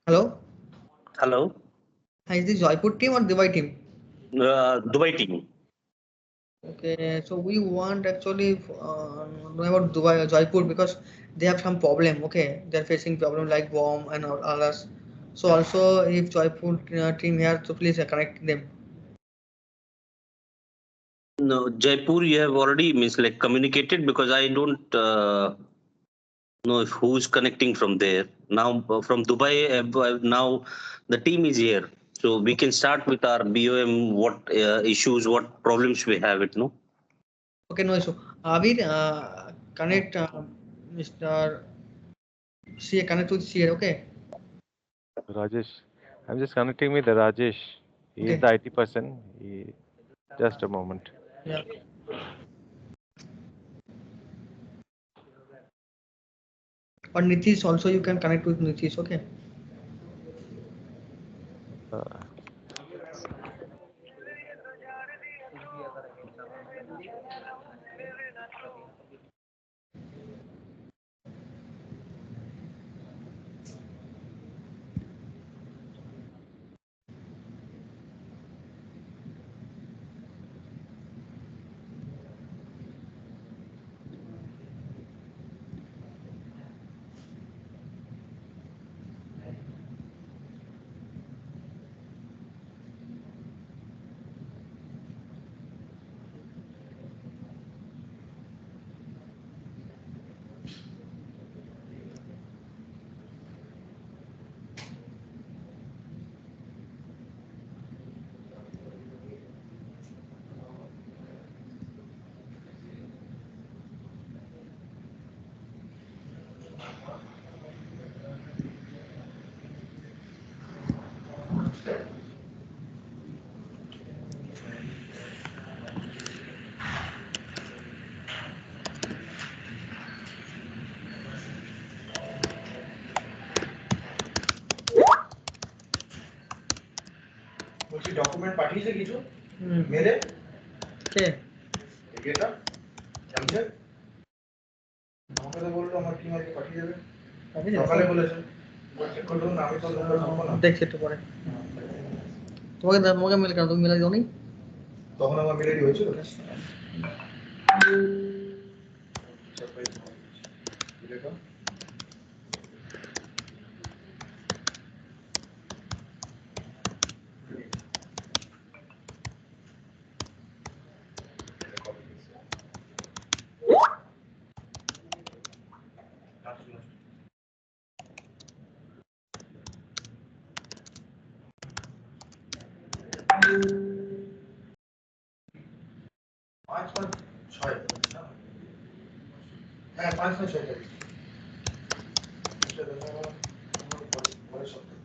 Hello? Hello, Hi, is this Jaipur team or Dubai team? Dubai team. Okay, so we want actually know about Dubai Jaipur because they have some problem. Okay, they're facing problem like bomb and all others. So also if Jaipur team here, so please connect them. No, Jaipur, you have already means like communicated because I don't know if who's connecting from there. Now from Dubai, now the team is here, so we can start with our BOM. What issues, what problems we have? It no. Okay, no issue. Avir, connect Mr. CA, connect with CA. Okay, Rajesh. I'm just connecting with Rajesh. He is okay, the IT person. Just a moment. yeah. Or Nitish also you can connect with Nitish. Okay. Uh, বলছি document পাঠিয়েছে কিছু মেলে কে এটা জানছে আমাকে তো বললো আমার টিম আজকে পাঠিয়ে দেবে সকালে বলেছে চেক করে দেবো না আমি তো তোমরা থাকবো না দেখছি একটু পরে তোমাকে মেল কেন তুমি মেলে দাও নি তখন আমার মেলে হয়েছিল দেখো 5/6 হ্যাঁ 5/6 তারিখ পরের সপ্তাহে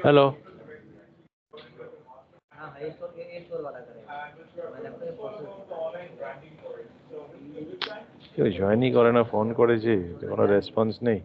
Hello. কেউ জয়েনই করে না, ফোন করেছি কোনো রেসপন্স নেই।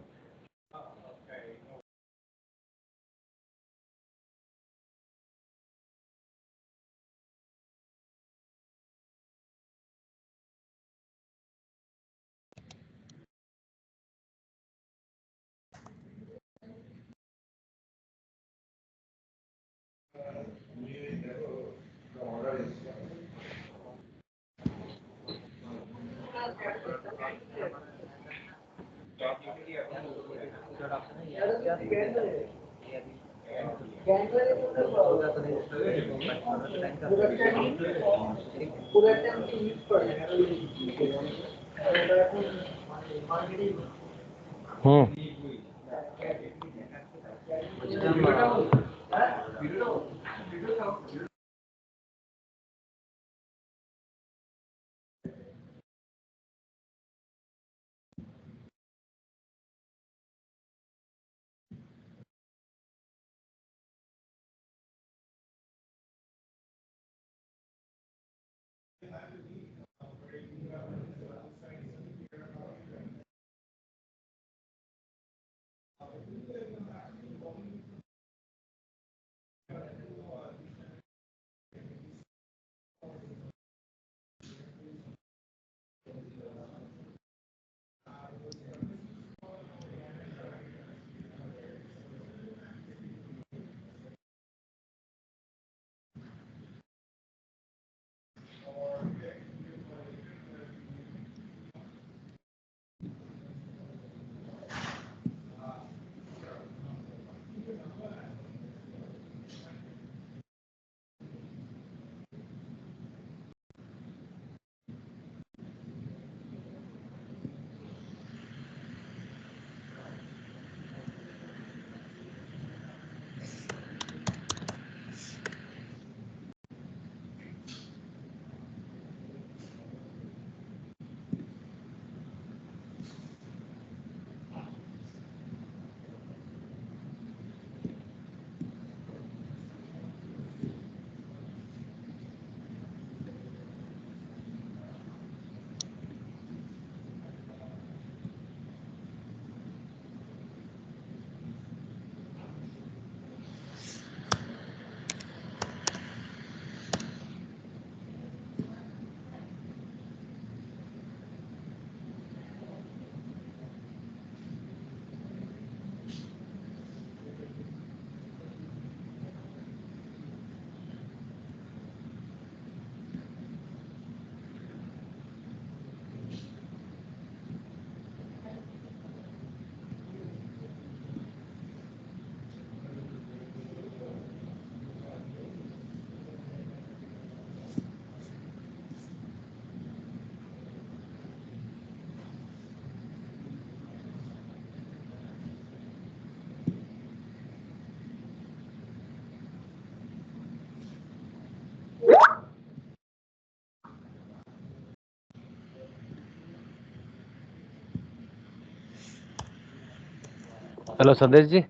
हेलो संदेश जी,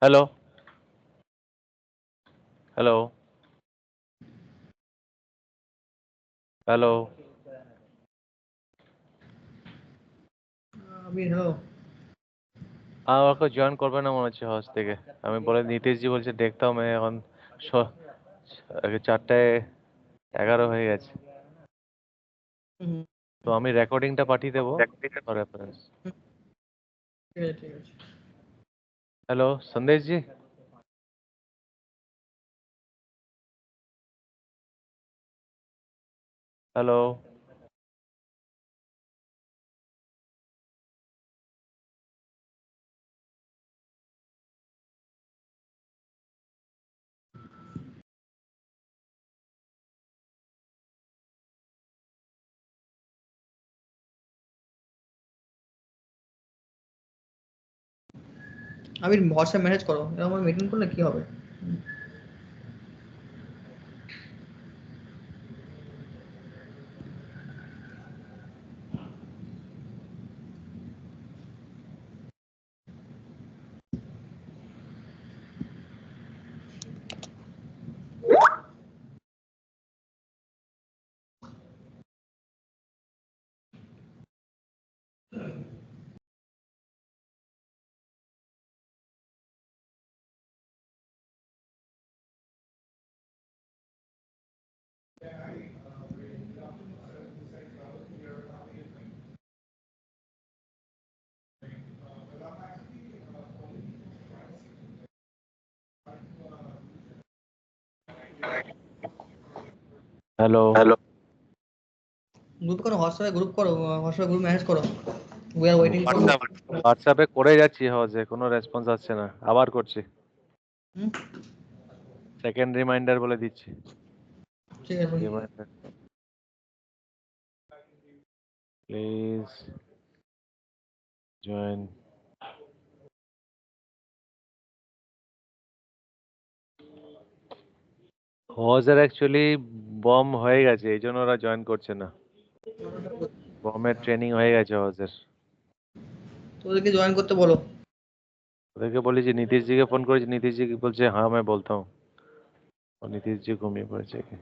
हेलो हेलो हेलो আমির হ্যালো। আমাকে জয়েন করবে না মনে হচ্ছে হজ থেকে। আমি বলে নীতিশ জি বলছে দেখতাম আমি এখন 4:11 হয়ে গেছে। হুম, তো আমি রেকর্ডিংটা পাঠিয়ে দেবো ফর রেফারেন্স। ঠিক আছে ঠিক আছে। हेलो संदेश जी, हेलो আমির হোয়াটসঅ্যাপ মেসেজ করো, এরকম মিটিং করলে কি হবে? हेलो গ্রুপ করো, হোয়াটসঅ্যাপে গ্রুপ করো, হোয়াটসঅ্যাপে গ্রুপ মেসেজ করো। We are waiting for. হোয়াটসঅ্যাপে করে যাচ্ছি হাউসে, কোনো রেসপন্স আসছে না, আবার করছি, হুম, সেকেন্ড রিমাইন্ডার বলে দিচ্ছি। ঠিক আছে ভাই। Reminder please join. হজের অ্যাকচুয়ালি বম হয়ে গেছে, এই জন্য ওরা জয়েন করছে না। বমের ট্রেনিং হয়ে গেছে হজের। তো ওদেরকে জয়েন করতে বলো। ওদেরকে বলি যে नीतीश जी के फोन করেছি, नीतीश जी বলছে हाँ मैं बोलता हूँ, और नीतीश जी ঘুমিয়ে পড়েছে কি।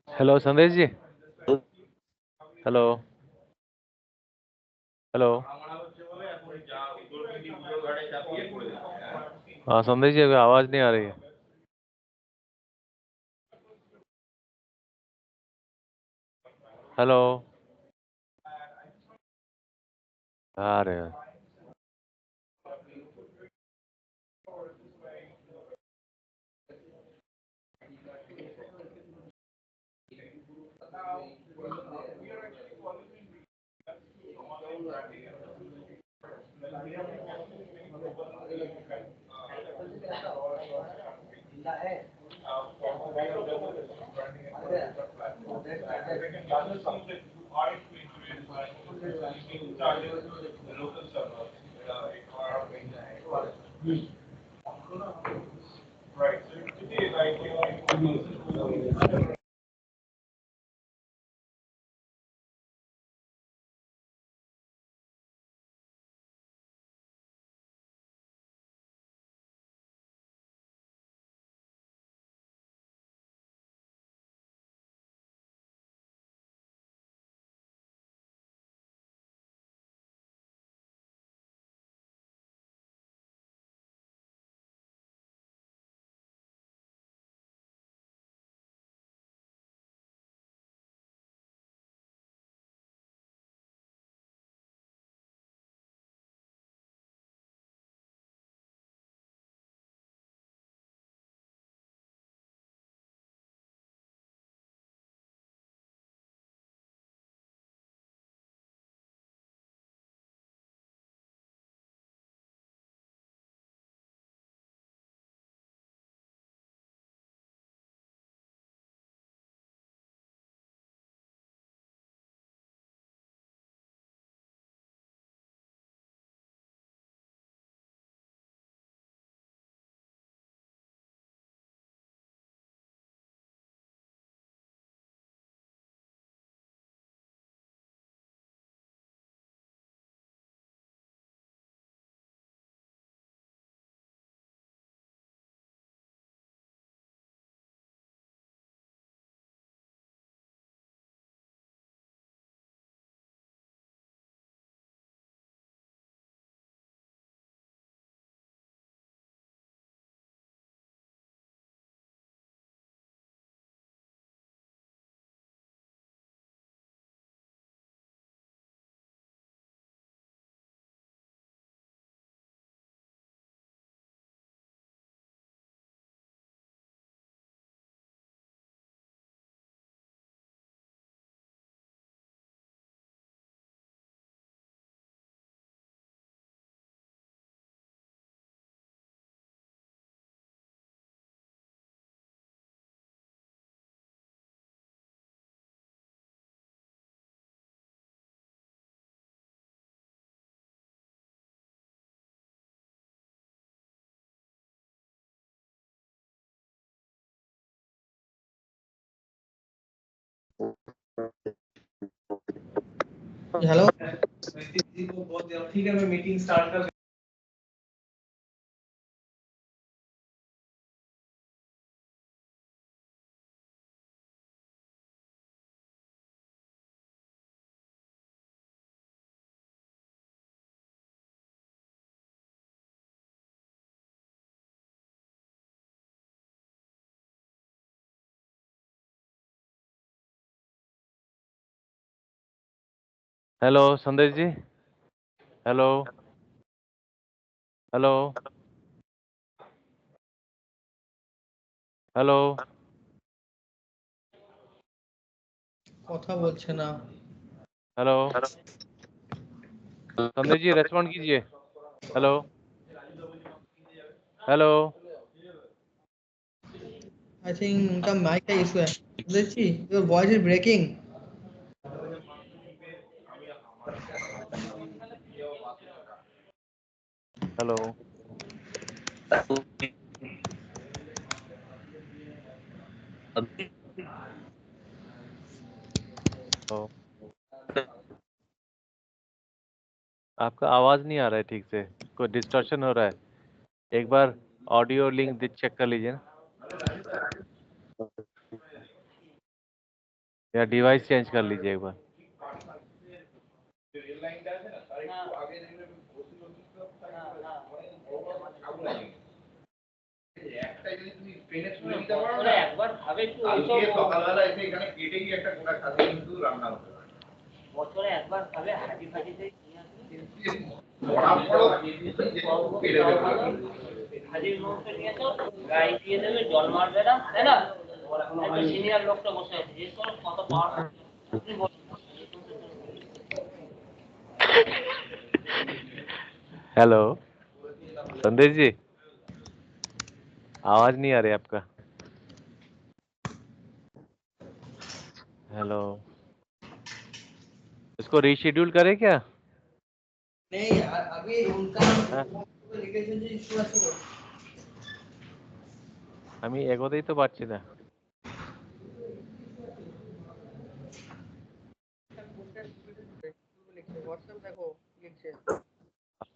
हेलो संदेश जी, हेलो हेलो। हाँ संदेश जी, अभी आवाज नहीं आ रही है। हेलो। आ रहे हैं। हेलो ठीक है, मैं मीटिंग स्टार्ट कर हेलो संदेश जी, हेलो हेलो हेलो, কথা বলছে না हेलो संदेश जी रेस्पॉन्ड कीजिए। हेलो हेलो आई थिंक उनका माइक का इशू है देखिए your voice is breaking hello hello, आपका आवाज नहीं आ रहा है ठीक से, कोई डिस्टॉर्शन हो रहा है। एक बार ऑडियो लिंक चेक कर लीजिए ना, या डिवाइस चेंज कर लीजिए एक बार। সকালবেলা এসে এখানে কেটে গিয়ে একটা গোটা খাসি কিন্তু রান্না হতে পারে বছরে একবার খাবে হাঁটি ফাটিতে হাজির লোককে নিয়ে তো গাড়ি দিয়ে দেবে জল মারবে না তাই না সিনিয়র লোকটা বসে আছে যে কত পাওয়ার हेलो संदेश जी, आवाज नहीं आ रही आपका। हेलो, इसको रीशेड्यूल करें क्या? नहीं अभी उनका हाँ? লিখেছেন যে ইস্যু আছে আমি এগোতেই তো পারছি না। হোয়াটসঅ্যাপ দেখো লিখছে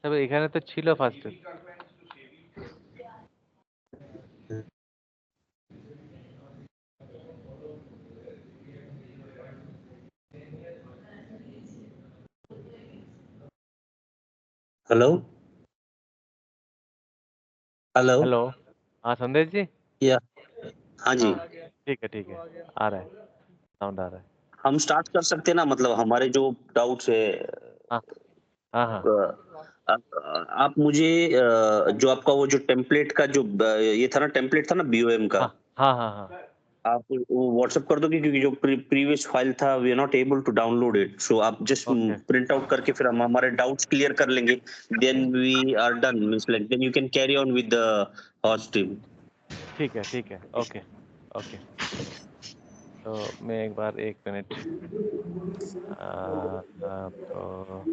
তবে এখানে তো ছিল ফার্স্টে। हेलो हेलो हेलो, हाँ संदेश जी। या हाँ जी, हाँ ठीक है, आ रहा है, साउंड आ रहा है। हम स्टार्ट कर सकते हैं ना, मतलब हमारे जो डाउट्स है। हाँ हाँ हाँ आप मुझे जो आपका वो जो टेम्पलेट का जो ये था ना, टेम्पलेट था ना बीओएम का, हाँ हाँ हाँ हाँ आप वो व्हाट्सएप कर दोगे, क्योंकि जो प्रीवियस फाइल था we are not able to download it, so आप जस्ट ओके प्रिंट आउट करके फिर हम हमारे डाउट्स क्लियर कर लेंगे, then we are done, means like then you can carry on with the horse team. ठीक है, ओके ओके। तो मैं एक बार 1 मिनट आपको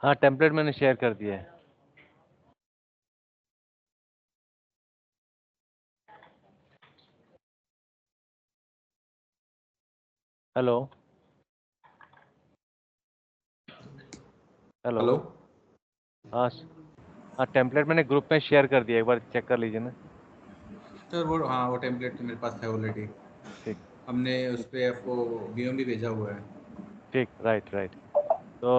हाँ टेम्पलेट मैंने शेयर कर दिया है। हेलो हेलो हेलो हाँ हाँ टेम्पलेट मैंने ग्रुप में शेयर कर दिया, एक बार चेक कर लीजिए ना। सर वो हाँ वो टेम्पलेट तो मेरे पास है ऑलरेडी ठीक हमने उस पर आपको बीओएम भी भेजा हुआ है ठीक राइट। तो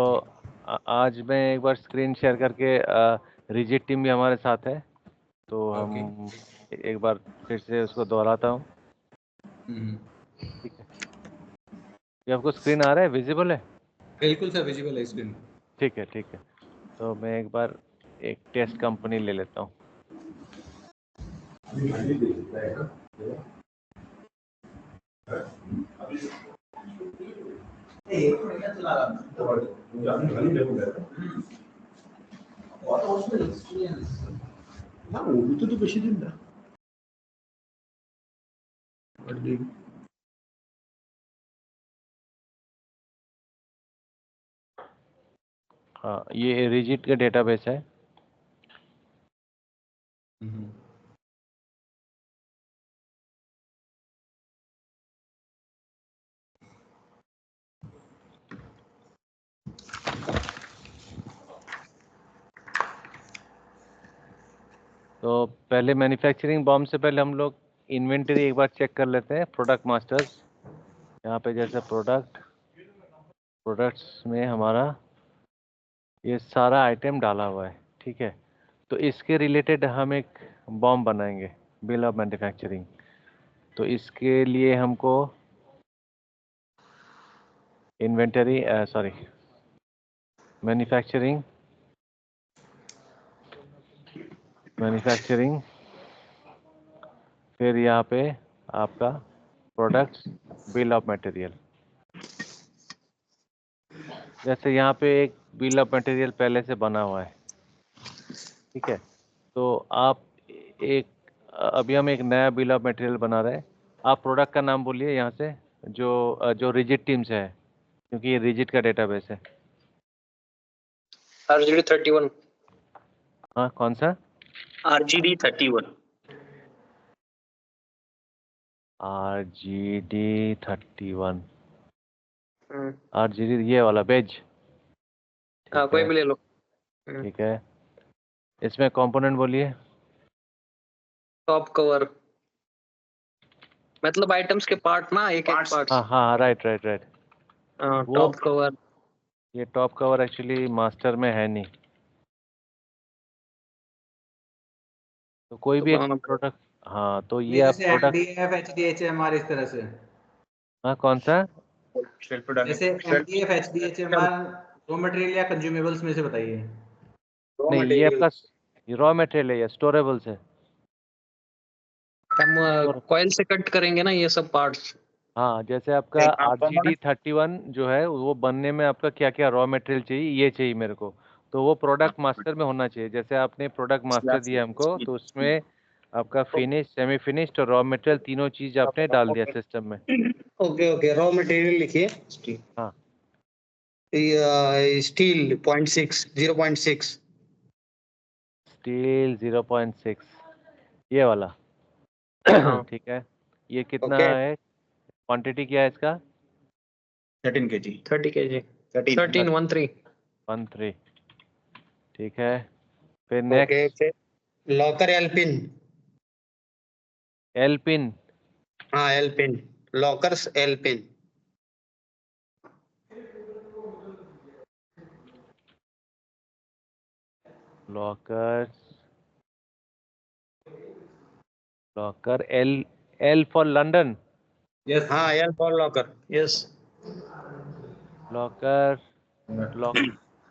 आज मैं एक बार स्क्रीन शेयर करके रिजिट टीम भी हमारे साथ है, तो हम एक बार फिर से उसको दोहराता हूँ। ठीक है, ये आपको स्क्रीन आ रहा है, विजिबल है? बिल्कुल सर, विजिबल है स्क्रीन। ठीक है, ठीक है। तो मैं एक बार एक टेस्ट कंपनी ले लेता हूँ। তো বেশি দিন না। हाँ, ये रिजिट का डेटाबेस है। तो पहले मैन्युफैक्चरिंग बॉम्ब से पहले हम लोग इन्वेंटरी एक बार चेक कर लेते हैं। प्रोडक्ट मास्टर्स, यहाँ पे जैसे प्रोडक्ट्स में हमारा ये सारा आइटम डाला हुआ है। ठीक है, तो इसके रिलेटेड हम एक बॉम्ब बनाएंगे, बिल ऑफ मैन्युफैक्चरिंग। तो इसके लिए हमको इन्वेंटरी मैन्युफैक्चरिंग, फिर यहाँ पे आपका प्रोडक्ट्स, बिल ऑफ मटेरियल। जैसे यहाँ पे एक बिल ऑफ मटेरियल पहले से बना हुआ है। ठीक है, तो आप अभी हम एक नया बिल ऑफ मटेरियल बना रहे हैं। आप प्रोडक्ट का नाम बोलिए यहाँ से, जो रिजिट टीम से है, क्योंकि ये रिजिट का डेटाबेस है। RGD 31। हाँ, कौन सा? RGD 31। RGD 31। RGD ये वाला बेज। हाँ, कोई भी ले लो। ठीक है, इसमें कंपोनेंट बोलिए। टॉप कवर, मतलब आइटम्स के पार्ट ना, एक एक पार्ट। हाँ हाँ, राइट राइट राइट। वो टॉप कवर। ये टॉप कवर एक्चुअली मास्टर में है नहीं। तो कोई भी एक प्रोडक्ट, हाँ, तो ये आप प्रोडक्ट, MDF HDHMR इस तरह से। हाँ, कौन सा? जैसे MDF HDHMR रॉ मटेरियल या कंज्यूमेबल्स में से बताइए। नहीं, ये आपका रॉ मटेरियल है या स्टोरेबल्स है? हम कॉइल से कट करेंगे ना ये सब पार्ट्स। हाँ, जैसे आपका RGD 31 जो है वो बनने में आपका क्या क्या रॉ मटेरियल चाहिए, ये चाहिए मेरे को। तो वो प्रोडक्ट मास्टर में होना चाहिए। जैसे आपने प्रोडक्ट मास्टर दिया हमको, तो उसमें आपका फिनिश, सेमी फिनिश्ड और रॉ मटेरियल तीनों चीज आपने डाल दिया सिस्टम में। ओके ओके, रॉ मटेरियल लिखिए। हाँ, स्टील 0.6 0.6। स्टील 0.6, ये वाला। ठीक है, ये कितना है, क्वांटिटी क्या है इसका? 13 kg। 30 kg। 13 13। ठीक है, फिर नेक्स्ट लॉकर एल्पिन। एल्पिन। हाँ, एल्पिन, लॉकर्स एल्पिन। Locker L for London. Yes. हाँ, L for locker, yes.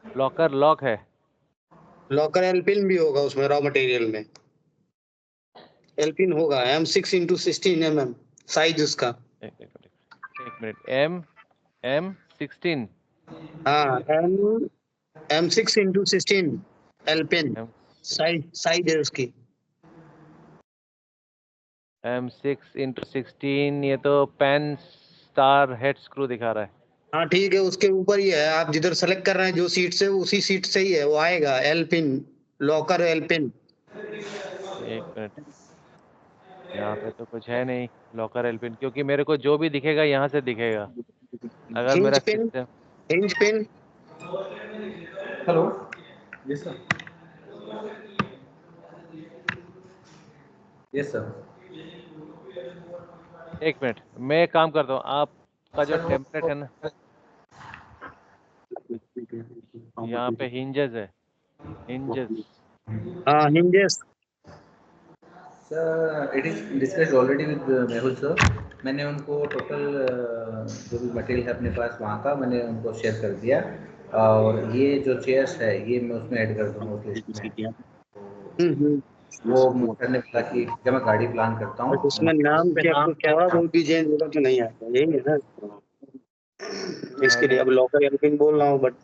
Locker lock है। लॉकर एल्पिन भी होगा उसमें, रॉ मटेरियल में एल्पिन होगा। M6x16 mm साइज उसका। एक मिनट, M16। हाँ, M6x16 एल्पिन साइज है उसकी। M6x16, ये तो पेन स्टार हेड स्क्रू दिखा रहा है। हाँ ठीक है, उसके ऊपर ही है। आप जिधर सेलेक्ट कर रहे हैं जो सीट से, उसी सीट से ही है वो आएगा, एल्पिन, लॉकर एल्पिन। एक मिनट, यहाँ पे तो कुछ है नहीं लॉकर एल्पिन, क्योंकि मेरे को जो भी दिखेगा यहाँ से दिखेगा। अगर हिंज मेरा pin, system, hinge pin. Hello, yes sir. Yes sir. एक मिनट, मैं एक काम करता हूँ, आपका जो टेम्पलेट है ना, यहाँ पे हिंजेस है, हिंजेस। हाँ, hinges. Sir it is discussed already with Mehul sir. मैंने उनको टोटल जो भी मटेरियल है अपने पास वहाँ का मैंने उनको शेयर कर दिया, और ये जो चेयर्स है ये मैं उसमें ऐड कर दूंगा उस लिस्ट में। वो मुझे ने बोला कि जब मैं गाड़ी प्लान करता हूँ बट उसमें नाम क्या कुछ थोड़ा बहुत भी चेंज होगा तो नहीं आता, यही है ना इसके लिए। अब लोकल हेल्पिंग बोल रहा हूँ बट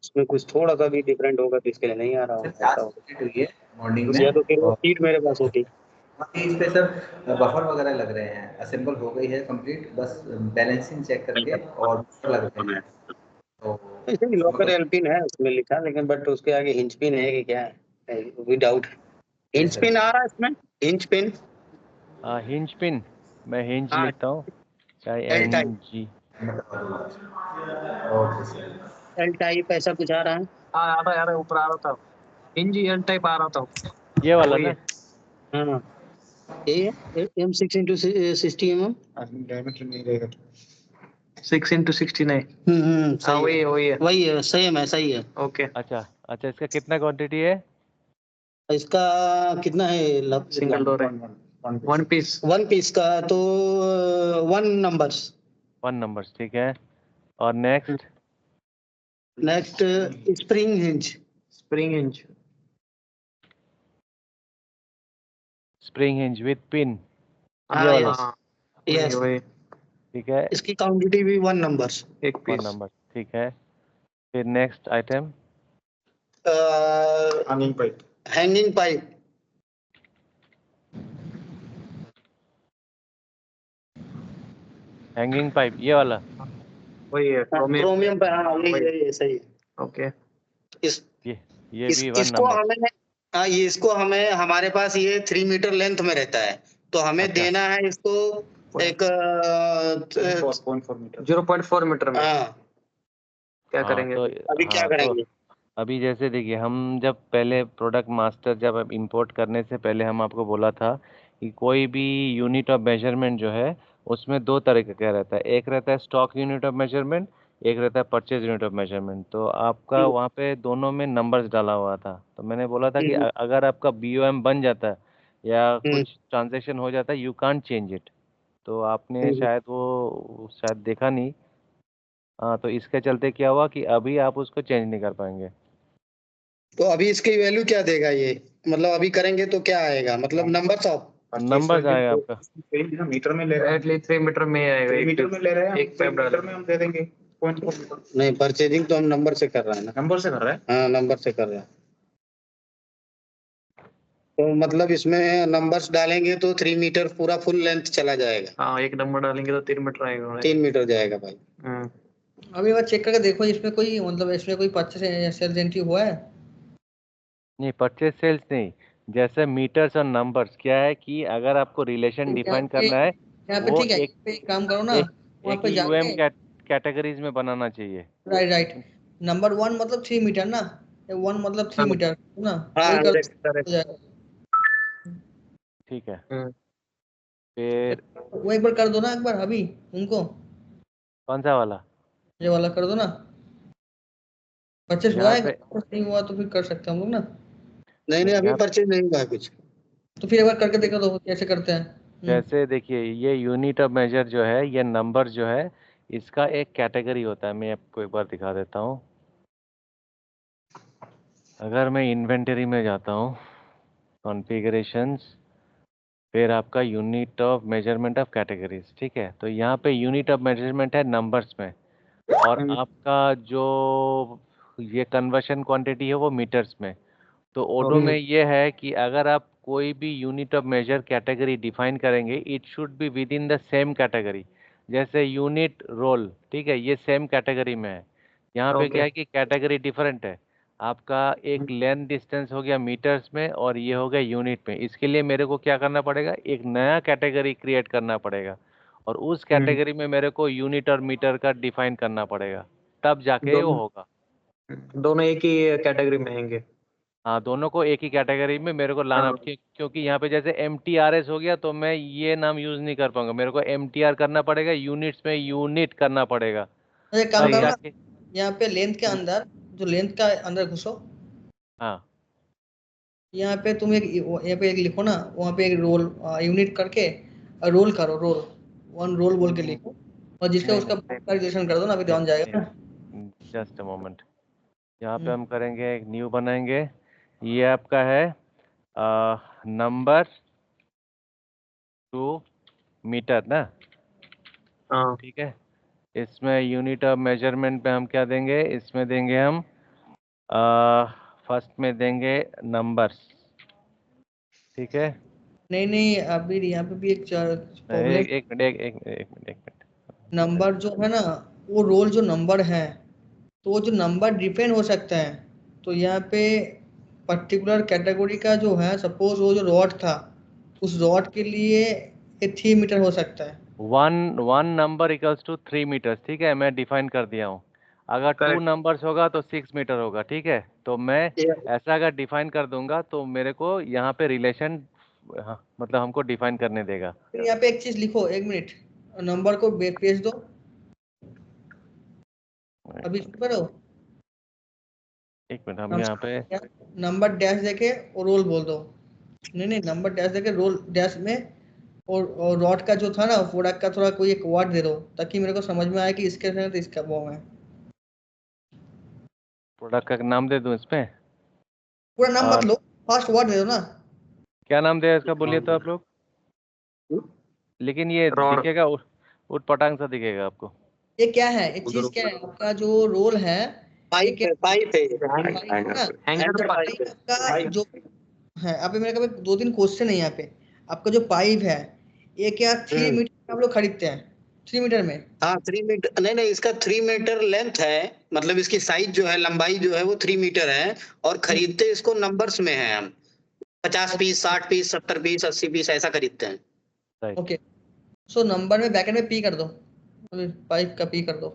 उसमें कुछ थोड़ा सा भी डिफरेंट होगा तो इसके लिए नहीं आ रहा होगा, ऐसा होगा। मॉर्निंग या में, तो फिर वो और सीट मेरे पास होती। इस पे सर बफर वगैरह लग रहे हैं, असेंबल हो गई है कंप्लीट, बस बैलेंसिंग चेक करके और बफर लग रहे हैं। तो ऐसे ही लोकल हेल्पिंग है उसमें लिखा, लेकिन बट उसके आगे हिंज पिन है कि क्या है विदाउट हिंज पिन आ रहा है इसमें। हिंज पिन, हिंज पिन, मैं हिंज हाँ लिखता हूँ, L type, HING। Okay sir. L type ऐसा कुछ आ रहा है। हाँ आ रहा है ऊपर आ रहा था, हिंज एल टाइप आ रहा था। ये वाला वही ना? है। हाँ ये M6x60 mm। डायमीटर नहीं रहेगा 6x69। हाँ सही वही है वही है। वही है, सेम ऐसा ही है। ओके अच्छा अच्छा, इसका कितना क्वांटिटी है? इसका कितना है सिंगल डोर है, वन पीस। वन पीस का तो 1 नंबर्स। 1 नंबर्स, ठीक है। और next? Next spring hinge. Spring hinge. Spring hinge with pin, ये हाँ वाला? हाँ यस, वही ठीक है, इसकी क्वांटिटी भी 1 नंबर्स। एक 1 पीस। नंबर, ठीक है। फिर next item? Hanging pipe. Hanging pipe, hanging pipe, ये वाला? वही है क्रोमियम। क्रोमियम पे, हाँ यही सही है। ओके इस, ये भी 1 इसको नंबर। हमें, हाँ ये इसको हमें, हमारे पास ये 3 मीटर लेंथ में रहता है, तो हमें अच्छा। देना है इसको एक 0.4 मीटर। 0.4 मीटर में हाँ। क्या हाँ करेंगे? तो अभी क्या हाँ तो करेंगे? अभी जैसे देखिए, हम जब पहले प्रोडक्ट मास्टर जब इंपोर्ट करने से पहले हम आपको बोला था कि कोई भी यूनिट ऑफ मेजरमेंट जो है उसमें 2 तरह का रहता है। एक रहता है स्टॉक यूनिट ऑफ मेजरमेंट, एक रहता है परचेज यूनिट ऑफ मेजरमेंट। तो आपका वहाँ पे दोनों में नंबर्स डाला हुआ था, तो मैंने बोला था कि अगर आपका BOM बन जाता है या कुछ ट्रांजेक्शन हो जाता है, यू कांट चेंज इट। तो आपने शायद वो शायद देखा नहीं। हाँ, तो इसके चलते क्या हुआ कि अभी आप उसको चेंज नहीं कर पाएंगे। तो अभी इसकी वैल्यू क्या देगा ये, मतलब अभी करेंगे तो क्या आएगा, मतलब नंबर्स ऑफ नंबर्स आएगा आपका। मीटर में ले रहे हैं, एटलीस्ट 3 मीटर में ही आएगा। मीटर में ले रहे हैं, एक पाइप मीटर में हम दे देंगे 0.4 मीटर। नहीं, परचेजिंग तो हम नंबर से कर रहे हैं ना। नंबर से कर रहा है। हाँ नंबर से कर रहे हैं, तो मतलब इसमें नंबर्स डालेंगे तो 3 मीटर पूरा फुल लेंथ चला जाएगा। हाँ एक नंबर डालेंगे तो 3 मीटर आएगा। 3 मीटर जाएगा भाई। अभी बार चेक करके देखो इसमें कोई मतलब इसमें कोई परचेस सेल्स एंट्री हुआ है? नहीं, परचेज सेल्स नहीं। जैसे मीटर्स और नंबर्स क्या है कि अगर आपको रिलेशन डिफाइन करना है, यहाँ पे वो ठीक है, एक यहाँ पे एक काम करो ना, एक वहाँ एक पे ही जाके, कैटेगरीज में बनाना चाहिए। राइट राइट, नंबर 1 मतलब 3 मीटर ना, 1 मतलब 3 मीटर ना, वही हाँ कर करेक्ट। हो जाएगा। ठीक है। फिर वो एक बार कर दो ना, एक बार अभी उनको कौन सा वाला? ये वाला कर दो ना। परचेस हुआ यहाँ है, पे नहीं हुआ तो फिर कर सकते हैं हम लोग ना। नहीं नहीं, अभी यहाँ परचेज नहीं हुआ है कुछ। तो फिर एक बार करके देखो तो कैसे करते हैं। जैसे देखिए, ये यूनिट ऑफ मेजर जो है, ये नंबर जो है, इसका एक कैटेगरी होता है। मैं आपको एक बार दिखा देता हूँ। अगर मैं इन्वेंटरी में जाता हूँ, कॉन्फ़िगरेशंस, फिर आपका unit of measurement of categories, ठीक है। तो यहाँ पे यूनिट ऑफ मेजरमेंट है नंबर्स में, और आपका जो ये कन्वर्शन क्वांटिटी है वो मीटर्स में। तो ओडो में ये है कि अगर आप कोई भी unit of measure category define करेंगे, it should be within the same category. जैसे यूनिट रोल, ठीक है, ये सेम कैटेगरी में है। यहाँ पे क्या है कि कैटेगरी डिफरेंट है। आपका एक लेंथ डिस्टेंस हो गया मीटर्स में, और ये हो गया यूनिट में। इसके लिए मेरे को क्या करना पड़ेगा, एक नया कैटेगरी क्रिएट करना पड़ेगा, और उस कैटेगरी में मेरे को यूनिट और मीटर का डिफाइन करना पड़ेगा, तब जाके वो होगा। दोनों एक ही कैटेगरी में आएंगे। हाँ, दोनों को एक ही कैटेगरी में मेरे को लाना, क्योंकि यहाँ पे जैसे MTRS हो गया तो मैं ये नाम यूज नहीं कर पाऊंगा। मेरे को MTR करना पड़ेगा, यूनिट्स में यूनिट करना पड़ेगा, तो एक काम तब करो ना, जाके। यहाँ पे लेंथ के अंदर, जो लेंथ का अंदर घुसो, हाँ यहाँ पे तुम एक यहाँ पे एक लिखो ना, वहाँ पे एक रोल यूनिट करके रोल करो, रोल 1 रोल बोल के लिखो, और जिसका उसका रिलेशन कर दो ना, अभी ध्यान जाएगा ना। जस्ट अ मोमेंट, यहाँ पे हम करेंगे, एक न्यू बनाएंगे। ये आपका है नंबर 2 मीटर ना, हाँ ठीक है। इसमें यूनिट ऑफ मेजरमेंट पे हम क्या देंगे, इसमें देंगे हम फर्स्ट में देंगे नंबर्स, ठीक है। नहीं नहीं, अभी यहाँ पे भी एक प्रॉब्लम। एक मिनट, एक मिनट। नंबर जो है ना, वो रोल जो नंबर है, तो वो जो नंबर डिपेंड हो सकता है। तो यहाँ पे पर्टिकुलर कैटेगरी का जो है, सपोज वो जो रॉड था, उस रॉड के लिए ये 3 मीटर हो सकता है। One number equals to 3 meters, ठीक है, मैं डिफाइन कर दिया हूँ। अगर 2 करेक्ट। नंबर्स होगा तो 6 मीटर होगा, ठीक है। तो मैं ऐसा अगर डिफाइन कर दूंगा तो मेरे को यहाँ पे रिलेशन, हाँ, मतलब हमको डिफाइन करने देगा। फिर यहाँ पे एक चीज लिखो, 1 मिनट, नंबर को पेज दो, अभी करो। एक मिनट, हम यहाँ पे नंबर डैश देके और रोल बोल दो। नहीं, नंबर डैश देके रोल डैश में, और रॉड का जो था ना, प्रोडक्ट का थोड़ा कोई एक वर्ड दे दो, ताकि मेरे को समझ में आए कि इसके साथ इसका वो है। प्रोडक्ट का नाम दे दूँ इसमें? पूरा नाम मत लो, फर्स्ट वर्ड दे दो ना। क्या नाम दिया इसका, बोलिए तो आप लोग। लेकिन ये रॉड। दिखेगा, उट पटांग सा दिखेगा आपको। ये क्या है, एक चीज क्या है, आपका जो रोल है, ये पाइप क्या है, पाइप है, है ना, हैंगर पाइप है। आपका जो है, अभी मेरे को 2-3 क्वेश्चन है यहाँ पे। आपका जो पाइप है, ये क्या 3 मीटर में आप लोग खरीदते हैं? 3 मीटर में? हाँ 3 मीटर, नहीं नहीं, इसका 3 मीटर लेंथ है, मतलब इसकी साइज जो है, लंबाई जो है वो 3 मीटर है, और खरीदते इसको नंबर्स में है हम। 50 पीस, 60 पीस, 70 पीस, 80 पीस ऐसा खरीदते हैं। राइट। ओके, सो नंबर में बैकेट में पी कर दो, पाइप का पी कर दो।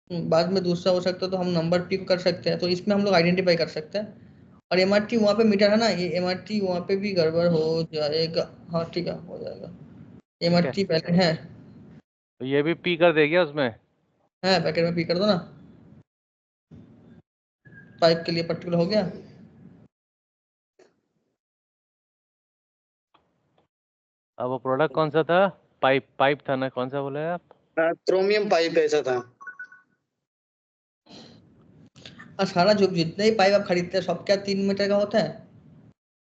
बाद में दूसरा हो सकता है, तो हम नंबर पी कर सकते हैं, तो इसमें हम लोग आइडेंटिफाई कर सकते हैं। और एमआरटी वहाँ पे मीटर है ना, ये एमआरटी वहाँ पे भी गड़बड़ हो जाएगा। हाँ ठीक है, हो जाएगा। एमआरटी पहले है, तो ये भी पी कर देगी उसमें। बैकेट में पी कर दो ना, पाइप के लिए पर्टिकुलर हो गया। अब वो प्रोडक्ट कौन सा था? पाइप था ना, कौन सा बोले आप? क्रोमियम पाइप ऐसा था। और सारा जो जितने ही पाइप आप खरीदते हैं, सब क्या 3 मीटर का होता है?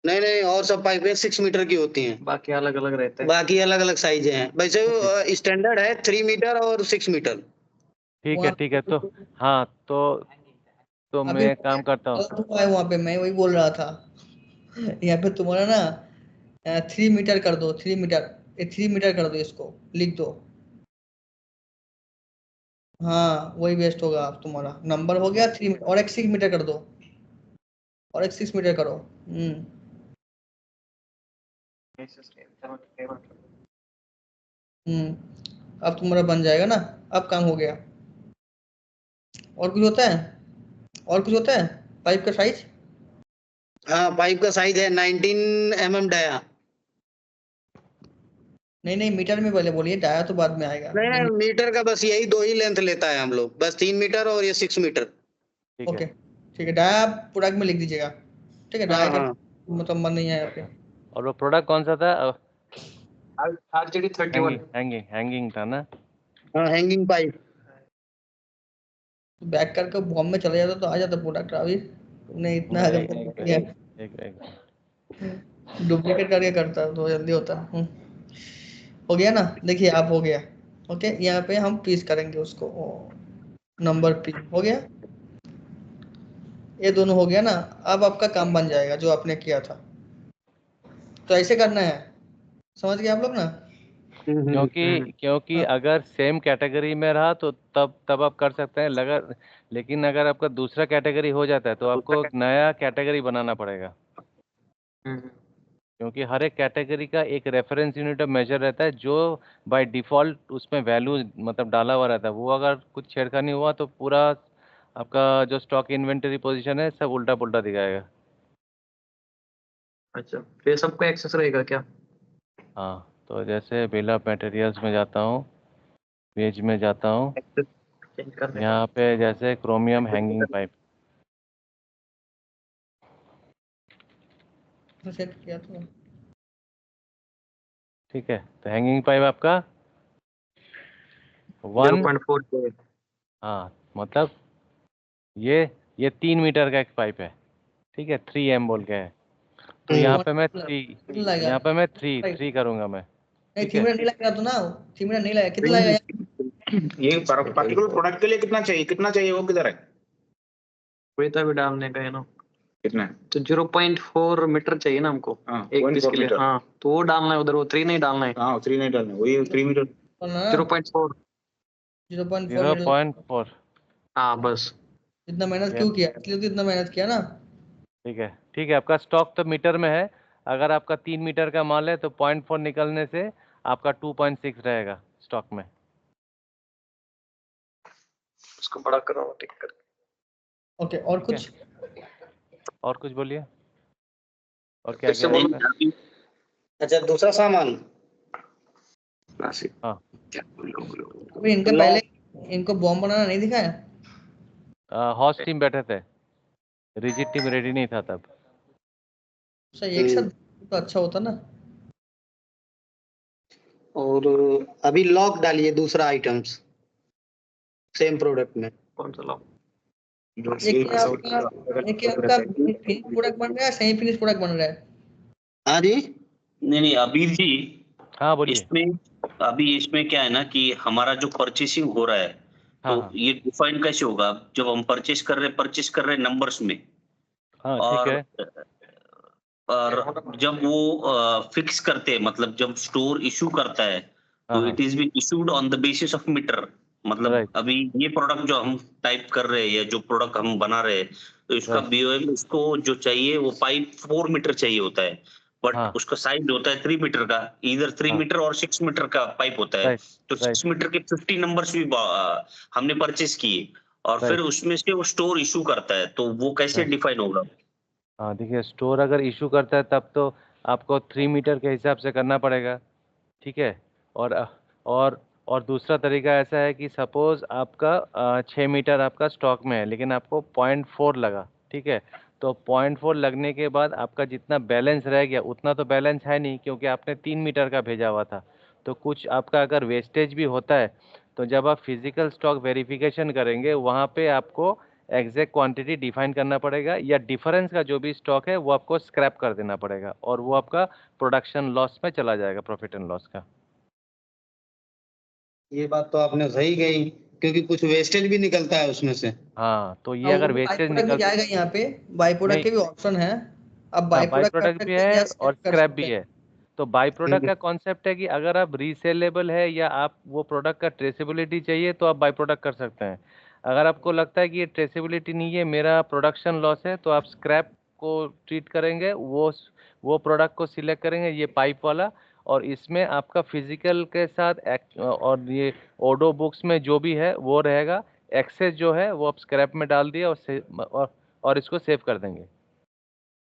नहीं नहीं, और सब पाइपें 6 मीटर की होती हैं। बाकी अलग अलग रहते हैं। बाकी अलग अलग साइज हैं, वैसे स्टैंडर्ड है 3 मीटर और 6 मीटर। ठीक है, वहाँ ठीक है। तो हाँ, तो अभी मैं काम करता हूँ। हुआ है वहाँ पे, मैं वही बोल रहा था। यहाँ पे तुम्हारा ना 3 मीटर कर दो, 3 मीटर, ये 3 मीटर कर दो, इसको लिख दो। हाँ वही बेस्ट होगा, आप तुम्हारा नंबर हो गया 3 मीटर, और एक 6 मीटर कर दो, और एक 6 मीटर करो। अब तुम्हारा बन जाएगा ना, अब काम हो गया। और कुछ होता है? और कुछ होता है? पाइप का साइज? हाँ, पाइप का साइज है 19 mm डाया। नहीं, मीटर में पहले बोलिए, डाया तो बाद में आएगा। नहीं नहीं, मीटर का बस यही दो ही लेंथ लेता है हम लोग, बस 3 मीटर और ये 6 मीटर। ठीक ओके, है। ठीक है, डाया आप प्रोडक्ट में लिख दीजिएगा। ठीक है, हाँ डाया का हाँ, मतलब मन नहीं है यहाँ पे। और वो प्रोडक्ट कौन सा था? RGD 31। हैंगिंग था ना? हाँ हैंगिंग पाइप। बैक करके बॉम्ब में चले जाता तो आ जाता प्रोडक्ट। अभी तुमने इतना किया, डुप्लीकेट करके करता तो जल्दी होता। हो गया ना, देखिए आप हो गया। ओके, यहाँ पे हम पीस करेंगे उसको, नंबर पी हो गया, ये दोनों हो गया ना। अब आपका काम बन जाएगा जो आपने किया था। तो ऐसे करना है, समझ गए आप लोग ना? क्योंकि हाँ, अगर सेम कैटेगरी में रहा तो तब आप कर सकते हैं, लेकिन अगर आपका दूसरा कैटेगरी हो जाता है तो आपको एक नया कैटेगरी बनाना पड़ेगा। क्योंकि हर एक कैटेगरी का एक रेफरेंस यूनिट ऑफ मेजर रहता है, जो बाय डिफॉल्ट उसमें वैल्यू मतलब डाला हुआ रहता है। वो अगर कुछ छेड़खानी हुआ तो पूरा आपका जो स्टॉक इन्वेंटरी पोजीशन है सब उल्टा पुल्टा दिखाएगा। अच्छा, फिर सबको एक्सेस रहेगा क्या? हाँ, तो जैसे बिल ऑफ मटेरियल्स में जाता हूँ, पेज में जाता हूँ, एक्सेस चेंज करने का। यहाँ पे जैसे क्रोमियम हैंगिंग पाइप, सेट किया तो ठीक है, तो हैंगिंग पाइप आपका 1, 0.4 हाँ मतलब ये 3 मीटर का एक पाइप है, ठीक है, 3M बोल के है। तो यहाँ पे मैं कितना लगेगा? यहाँ पे मैं थ्री करूँगा मैं, नहीं ठीक 3 है। मिनट नहीं लगेगा तो ना, 3 मिनट नहीं लगेगा, कितना लगेगा यार? ये पर्टिकुलर प्रोडक्ट के लिए कितना चाहिए वो किधर है? श्वेता भी डालने का है ना, कितना? तो 0.4 मीटर चाहिए ना हमको हाँ, एक पीस 0.4 के लिए। मीटर। हाँ तो वो डालना है उधर, वो 3 नहीं डालना है। हाँ 3 नहीं डालना, वही 3 मीटर। 0.4। 0.4 मिनट लगा। 0.4, हाँ बस। इतना मेहनत ठीक है, क्यों किया? इसलिए तो इतना मेहनत किया ना। ठीक है, आपका स्टॉक तो मीटर में है। अगर आपका 3 मीटर का माल है तो 0.4 निकलने से आपका 2.6 रहेगा स्टॉक में। उसको बड़ा करो ठीक कर। ओके, और ठीक है, कुछ? और कुछ बोलिए, और क्या फिर से क्या बोलो। है? अभी अच्छा दूसरा सामान, हाँ, अभी इनके पहले इनको बॉम्ब बनाना नहीं दिखाया? हॉस्ट टीम बैठे थे, रिजिड टीम रेडी नहीं था तब। अच्छा एक साथ तो अच्छा होता ना। और अभी लॉक डालिए दूसरा आइटम्स सेम प्रोडक्ट में। कौन सा लाओ? एक क्या आपका फिनिश प्रोडक्ट बन रहा है, सेमी फिनिश प्रोडक्ट बन रहा है? हाँ जी, नहीं अबीर जी, हाँ बोलिए। इसमें क्या है ना कि हमारा जो परचेसिंग हो रहा है, हाँ तो हाँ ये डिफाइन कैसे होगा जब हम परचेस कर रहे हैं नंबर्स में, हाँ, ठीक और है। जब वो फिक्स करते हैं, मतलब जब स्टोर इशू करता है, हाँ तो हाँ, it is be issued on the basis of meter. मतलब राइट अभी ये प्रोडक्ट जो हम टाइप कर रहे हैं या जो प्रोडक्ट हम बना रहे हैं, तो इसका राइट, बीओएम उसको जो चाहिए वो पाइप 4 मीटर चाहिए होता है, बट हाँ उसका साइज होता है 3 मीटर का, इधर 3 हाँ, मीटर और 6 मीटर का पाइप होता है। राइट तो 6 राइट मीटर के 50 नंबर्स भी हमने परचेस किए, और फिर राइट उसमें से वो स्टोर इशू करता है, तो वो कैसे राइट। डिफाइन होगा? हाँ देखिए, स्टोर अगर इशू करता है तब तो आपको 3 मीटर के हिसाब से करना पड़ेगा, ठीक है। और और दूसरा तरीका ऐसा है कि सपोज आपका 6 मीटर आपका स्टॉक में है, लेकिन आपको 0.4 लगा, ठीक है। तो 0.4 लगने के बाद आपका जितना बैलेंस रह गया उतना तो बैलेंस है नहीं, क्योंकि आपने 3 मीटर का भेजा हुआ था। तो कुछ आपका अगर वेस्टेज भी होता है, तो जब आप फिजिकल स्टॉक वेरिफिकेशन करेंगे वहाँ पे आपको एग्जैक्ट क्वांटिटी डिफाइन करना पड़ेगा, या डिफरेंस का जो भी स्टॉक है वो आपको स्क्रैप कर देना पड़ेगा, और वो आपका प्रोडक्शन लॉस में चला जाएगा, प्रॉफिट एंड लॉस का। ये बात तो आपने सही कही, क्योंकि कुछ वेस्टेज भी निकलता है उसमें से। हाँ, तो ये हाँ, वो अगर तो बाई वेस्टेज प्रोडक्ट भी निकल, जाएगा यहाँ पे, बाई प्रोडक्ट नहीं, के भी ऑप्शन है। आप हाँ बाई बाई प्रोडक्ट कर प्रोडक्ट भी सकते हैं है या और स्क्रैप कर स्क्रैप सकते भी हैं। है। तो बाई प्रोडक्ट का कॉन्सेप्ट है कि अगर आप रीसेलेबल है या आप वो प्रोडक्ट का ट्रेसेबिलिटी चाहिए तो आप बाई प्रोडक्ट कर सकते हैं। अगर आपको लगता है कि ये ट्रेसेबिलिटी नहीं है, मेरा प्रोडक्शन लॉस है, तो आप स्क्रैप को ट्रीट करेंगे, वो प्रोडक्ट को सिलेक्ट करेंगे, ये पाइप वाला। और इसमें आपका फिजिकल के साथ और ये ओडो बुक्स में जो भी है वो रहेगा। एक्सेस जो है वो आप स्क्रैप में डाल दिए और इसको सेव कर देंगे।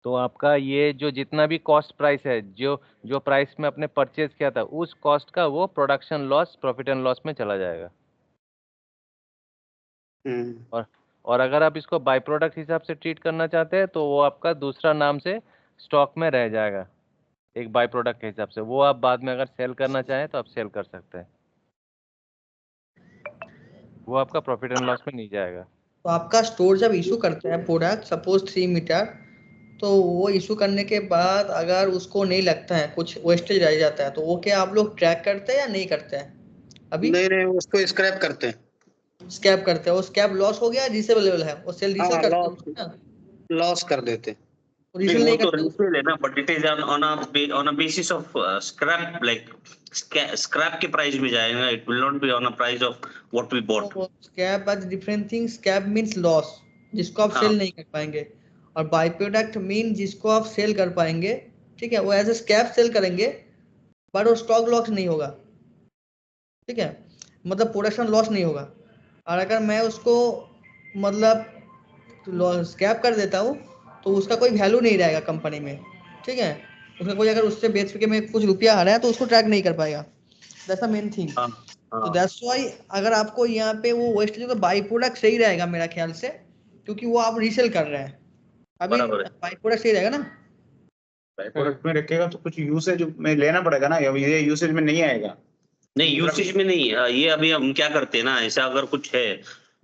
तो आपका ये जो जितना भी कॉस्ट प्राइस है, जो जो प्राइस में आपने परचेज किया था, उस कॉस्ट का वो production loss, profit and loss में चला जाएगा। और और अगर आप इसको बाय प्रोडक्ट हिसाब से ट्रीट करना चाहते हैं तो वो आपका दूसरा नाम से स्टॉक में रह जाएगा, एक बाय प्रोडक्ट के हिसाब से। वो आप बाद में अगर सेल करना चाहें तो आप सेल कर सकते हैं, वो आपका प्रॉफिट एंड लॉस में नहीं जाएगा। तो आपका स्टोर जब इशू करता है प्रोडक्ट, सपोज 3 मीटर, तो वो इशू करने के बाद अगर उसको नहीं लगता है, कुछ वेस्टेज रह जाता है, तो वो क्या आप लोग ट्रैक करते हैं या नहीं करते हैं अभी? नहीं नहीं, उसको स्क्रैप करते हैं। स्कैप करते हैं, वो स्कैप लॉस हो गया, रीसेलेबल है, वो सेल रीसेल हाँ, करते हैं लॉस उसको ना, लॉस कर देते हैं। नहीं रीसेल वो नहीं तो करते उसको। रीसेल है ना, but it is on a basis of scrap, like scrap के प्राइस में जाएगा, it will not be on a price of what we bought. Scrap आज different thing, scrap means loss, जिसको आप हाँ सेल नहीं कर पाएंगे। और बाय प्रोडक्ट मीन जिसको आप सेल कर पाएंगे, ठीक है, वो एज ए स्कैप सेल करेंगे, बट वो स्टॉक लॉस नहीं होगा, ठीक है, मतलब प्रोडक्शन लॉस नहीं होगा। और अगर मैं उसको मतलब स्कैप कर देता हूँ, तो उसका कोई वैल्यू नहीं रहेगा कंपनी में, ठीक है। उसका कोई अगर उससे बेच के मैं कुछ रुपया आ रहा है तो उसको ट्रैक नहीं कर पाएगा। That's the main thing. हाँ तो हाँ, दैट्स व्हाई अगर आपको यहाँ पे वो वेस्ट जो, तो बाई प्रोडक्ट सही रहेगा मेरा ख्याल से, क्योंकि वो आप रीसेल कर रहे हैं। अभी बराबर है। बाई प्रोडक्ट सही रहेगा ना। प्रोडक्ट में रखेगा तो कुछ यूसेज में लेना पड़ेगा ना, ये यूसेज में नहीं आएगा। नहीं, यूसेज में नहीं। ये अभी हम क्या करते हैं ना, ऐसा अगर कुछ है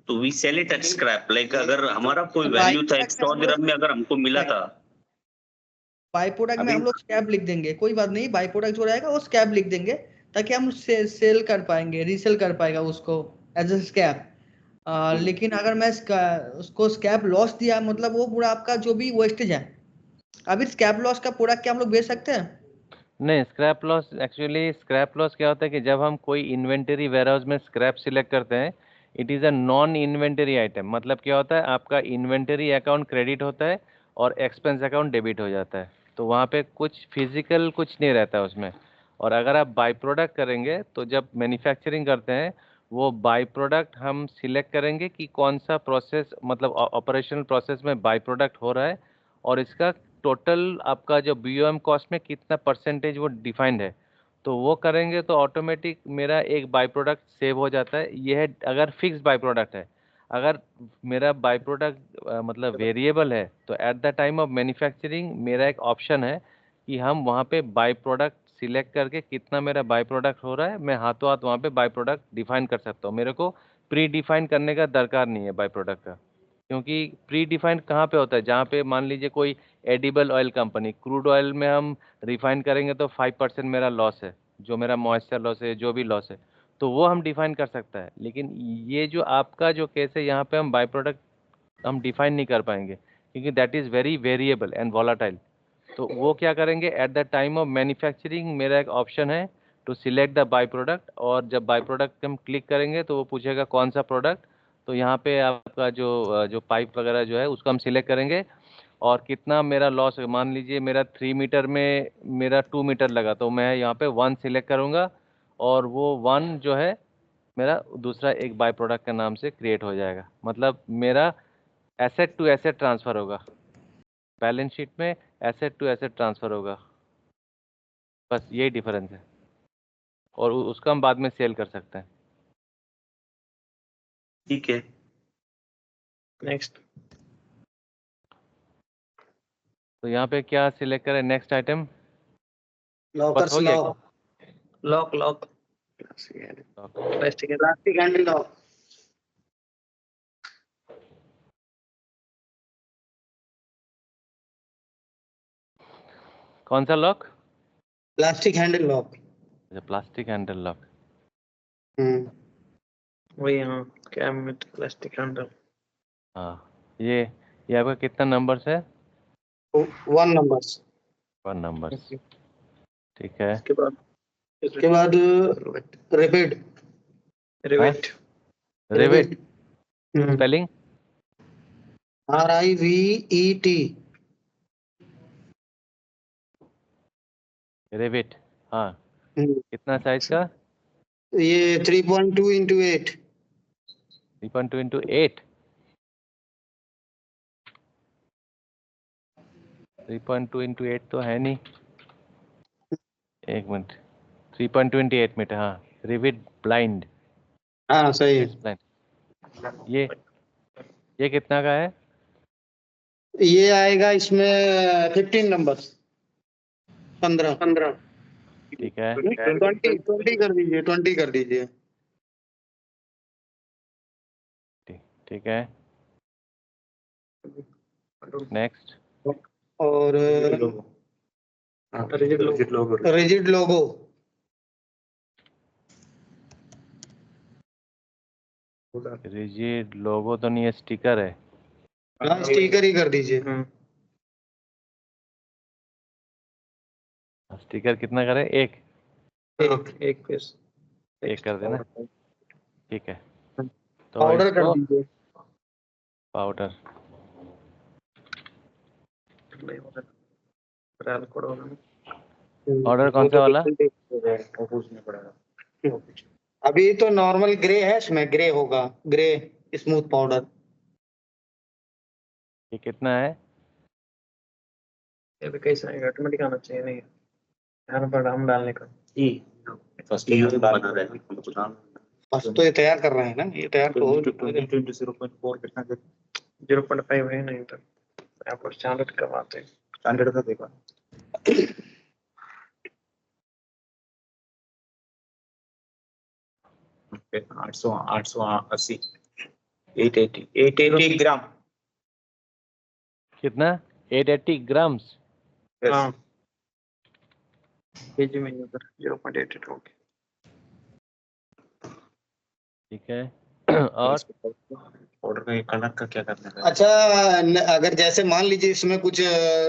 तो we sell it at scrap. Like अगर हमारा कोई वैल्यू था 100 दिरहम में, अगर हमको मिला था, बाई प्रोडक्ट में अभी- हम लोग स्क्रैप लिख देंगे, कोई बात नहीं, बाई प्रोडक्ट जो रहेगा वो स्क्रैप लिख देंगे ताकि हम सेल कर पाएंगे, रीसेल कर पाएगा उसको एज ए स्क्रैप। लेकिन अगर मैं उसको स्क्रैप लॉस दिया, मतलब वो पूरा आपका जो भी वेस्टेज है, अभी स्क्रैप लॉस का प्रोडक्ट क्या हम लोग बेच सकते हैं? नहीं, scrap loss, actually scrap loss क्या होता है कि जब हम कोई इन्वेंटरी वेयरहाउस में स्क्रैप सिलेक्ट करते हैं, it is a non inventory item. मतलब क्या होता है, आपका इन्वेंटरी अकाउंट क्रेडिट होता है और एक्सपेंस अकाउंट डेबिट हो जाता है, तो वहाँ पे कुछ फिजिकल कुछ नहीं रहता है उसमें। और अगर आप बाई प्रोडक्ट करेंगे तो जब मैन्युफैक्चरिंग करते हैं, वो बाई प्रोडक्ट हम सिलेक्ट करेंगे कि कौन सा प्रोसेस, मतलब ऑपरेशनल प्रोसेस में बाई प्रोडक्ट हो रहा है, और इसका टोटल आपका जो बीओएम कॉस्ट में कितना परसेंटेज वो डिफाइंड है, तो वो करेंगे तो ऑटोमेटिक मेरा एक बाई प्रोडक्ट सेव हो जाता है। ये है अगर फिक्स बाई प्रोडक्ट है। अगर मेरा बाई प्रोडक्ट मतलब वेरिएबल है, तो eight the time of manufacturing मेरा एक ऑप्शन है कि हम वहाँ पे बाई प्रोडक्ट सिलेक्ट करके कितना मेरा बाई प्रोडक्ट हो रहा है, मैं हाथों हाथ वहाँ पे बाई प्रोडक्ट डिफाइन कर सकता हूँ। मेरे को प्री डिफाइन करने का दरकार नहीं है बाई प्रोडक्ट का, क्योंकि प्री डिफाइंड कहाँ पे होता है, जहाँ पे मान लीजिए कोई edible oil company, crude oil में हम रिफाइन करेंगे तो 5% मेरा लॉस है, जो मेरा मॉइस्चर लॉस है, जो भी लॉस है, तो वो हम डिफाइन कर सकता है। लेकिन ये जो आपका जो केस है, यहाँ पे हम बाई प्रोडक्ट हम डिफाइन नहीं कर पाएंगे, क्योंकि that is very variable and volatile. तो वो क्या करेंगे, at the time of manufacturing मेरा एक ऑप्शन है to select the by product, और जब बाई प्रोडक्ट हम क्लिक करेंगे तो वो पूछेगा कौन सा प्रोडक्ट, तो यहाँ पे आपका जो पाइप वगैरह जो है उसको हम सिलेक्ट करेंगे, और कितना मेरा लॉस है। मान लीजिए मेरा 3 मीटर में मेरा 2 मीटर लगा, तो मैं यहाँ पे 1 सिलेक्ट करूँगा, और वो 1 जो है मेरा दूसरा एक बाई प्रोडक्ट के नाम से क्रिएट हो जाएगा। मतलब मेरा एसेट टू एसेट ट्रांसफ़र होगा, बैलेंस शीट में एसेट टू एसेट ट्रांसफ़र होगा, बस यही डिफरेंस है, और उसका हम बाद में सेल कर सकते हैं। ठीक है। नेक्स्ट। तो यहाँ पे क्या सिलेक्ट करें, नेक्स्ट आइटम लॉकर्स हो गया? Lock, lock lock plastic plastic handle lock, कौन सा lock? Plastic handle lock. Plastic handle lock. वही, हाँ, क्या में प्लास्टिक हैंडल। हाँ, ये आपका कितना नंबर्स है? 1 नंबर्स। 1 नंबर्स, ठीक है। उसके बाद रिपिड, rivet. Rivet, spelling? RIVET, rivet, हाँ। कितना साइज का? ये 3.2 into 8। 3.2 into 8। 3.2 into 8 तो है नहीं, एक मिनट। 3.2 into 8 मीटर, हाँ। रिवेट ब्लाइंड, हाँ सही है। ब्लाइंड। ये कितना का है? ये आएगा इसमें 15 नंबर्स, 15। ठीक है, 20 कर दीजिए, 20 कर दीजिए। ठीक है। नेक्स्ट। और रिजिड लोगो, रिजिड लोगो तो नहीं है, स्टिकर है। हाँ स्टिकर ही कर दीजिए। स्टिकर कितना करें? एक एक पीस। एक कर देना, ठीक है। तो पाउडर कर इसको दीजिए। पाउडर, ऑर्डर कौन सा वाला? अभी तो नॉर्मल ग्रे है, इसमें ग्रे होगा, ग्रे स्मूथ पाउडर। ये कितना है? ये भी कैसा है, ऑटोमेटिक आना चाहिए, नहीं यहाँ पर हम डालने का। फर्स्ट ये बना रहे हैं। बस तो ये तैयार कर रहे हैं ना, ये तैयार तो हो 0.4 कितना 0.5 है नहीं, तो यहाँ पर स्टैंडर्ड करवाते हैं। स्टैंडर्ड का देखा Okay, 880 880 ग्राम। कितना? 880 ग्राम्स। हाँ केजी में उधर 0.88 हो गया। ठीक है। और ऑर्डर का कलर का क्या करना है? अच्छा, अगर जैसे मान लीजिए इसमें कुछ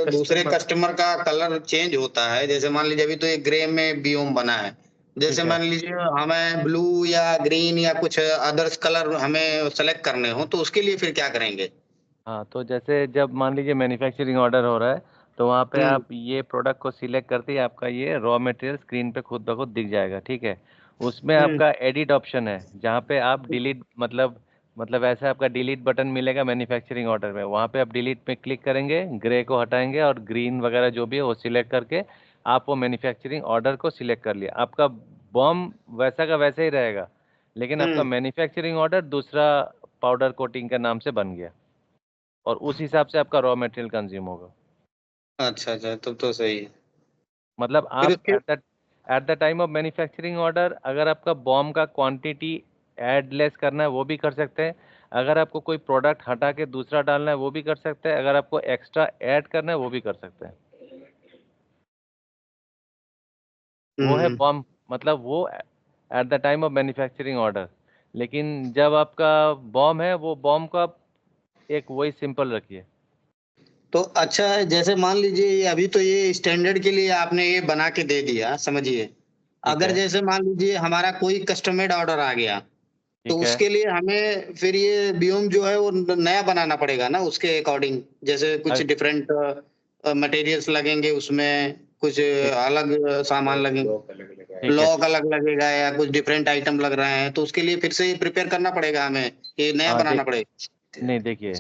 दूसरे कस्टमर का कलर चेंज होता है, जैसे मान लीजिए अभी तो एक ग्रे में बियोम बना है, जैसे ठीक है। मान लीजिए हमें ब्लू या ग्रीन या कुछ अदर्स कलर हमें सेलेक्ट करने हो तो उसके लिए फिर क्या करेंगे? हाँ, तो जैसे जब मान लीजिए मैन्युफैक्चरिंग ऑर्डर हो रहा है तो वहाँ पे हम्म आप ये प्रोडक्ट को सिलेक्ट करते ही आपका ये रॉ मटेरियल स्क्रीन पे खुद ब खुद दिख जाएगा। ठीक है। उसमें हम्म आपका एडिट ऑप्शन है जहाँ पे आप डिलीट मतलब ऐसा आपका डिलीट बटन मिलेगा मैन्युफैक्चरिंग ऑर्डर में। वहाँ पे आप डिलीट पे क्लिक करेंगे, ग्रे को हटाएंगे और ग्रीन वगैरह जो भी है वो सिलेक्ट करके आप वो मैन्युफैक्चरिंग ऑर्डर को सिलेक्ट कर लिया। आपका बॉम वैसा का वैसा ही रहेगा, लेकिन आपका हम्म मैन्युफैक्चरिंग ऑर्डर दूसरा पाउडर कोटिंग के नाम से बन गया और उस हिसाब से आपका रॉ मटेरियल कंज्यूम होगा। अच्छा अच्छा, तब तो सही है। मतलब फिर आप उसके eight the time of manufacturing order अगर आपका बॉम का क्वांटिटी ऐड लेस करना है वो भी कर सकते हैं। अगर आपको कोई प्रोडक्ट हटा के दूसरा डालना है वो भी कर सकते हैं। अगर आपको एक्स्ट्रा ऐड करना है वो भी कर सकते हैं। वो है हम्म बॉम, मतलब वो eight the time of manufacturing order. लेकिन जब आपका बॉम है वो बॉम को आप एक वही सिंपल रखिए। तो अच्छा है, जैसे मान लीजिए अभी तो ये स्टैंडर्ड के लिए आपने ये बना के दे दिया, समझिए। ठीक अगर है। जैसे मान लीजिए हमारा कोई कस्टमाइज्ड ऑर्डर आ गया तो ठीक है। उसके लिए हमें फिर ये बियोम जो है वो नया बनाना पड़ेगा ना, उसके अकॉर्डिंग जैसे कुछ अग- डिफरेंट मटेरियल्स लगेंगे उसमें, कुछ ठीक अलग सामान लगेंगे, ठीक है। लॉक अलग लगेगा या कुछ डिफरेंट आइटम लग रहे हैं, तो उसके लिए फिर से प्रिपेयर करना पड़ेगा हमें, ये नया हाँ बनाना पड़ेगा। नहीं देखिए,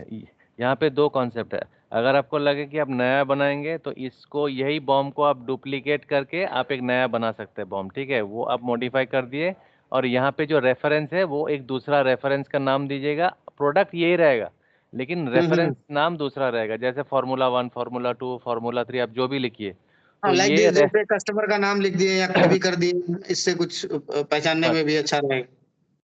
यहाँ पे दो कॉन्सेप्ट है। अगर आपको लगे कि आप नया बनाएंगे तो इसको यही बॉम्ब को आप डुप्लीकेट करके आप एक नया बना सकते हैं बॉम्ब। ठीक है, वो आप मॉडिफाई कर दिए और यहाँ पे जो रेफरेंस है वो एक दूसरा रेफरेंस का नाम दीजिएगा। प्रोडक्ट यही रहेगा लेकिन रेफरेंस हम्म। नाम दूसरा रहेगा, जैसे फार्मूला 1, फार्मूला 2, फार्मूला 3 आप जो भी लिखिए। हाँ, तो लाइक ये दिस, जैसे कस्टमर का नाम लिख दिए या कुछ भी कर दिए, इससे कुछ पहचानने बस में भी अच्छा रहेगा।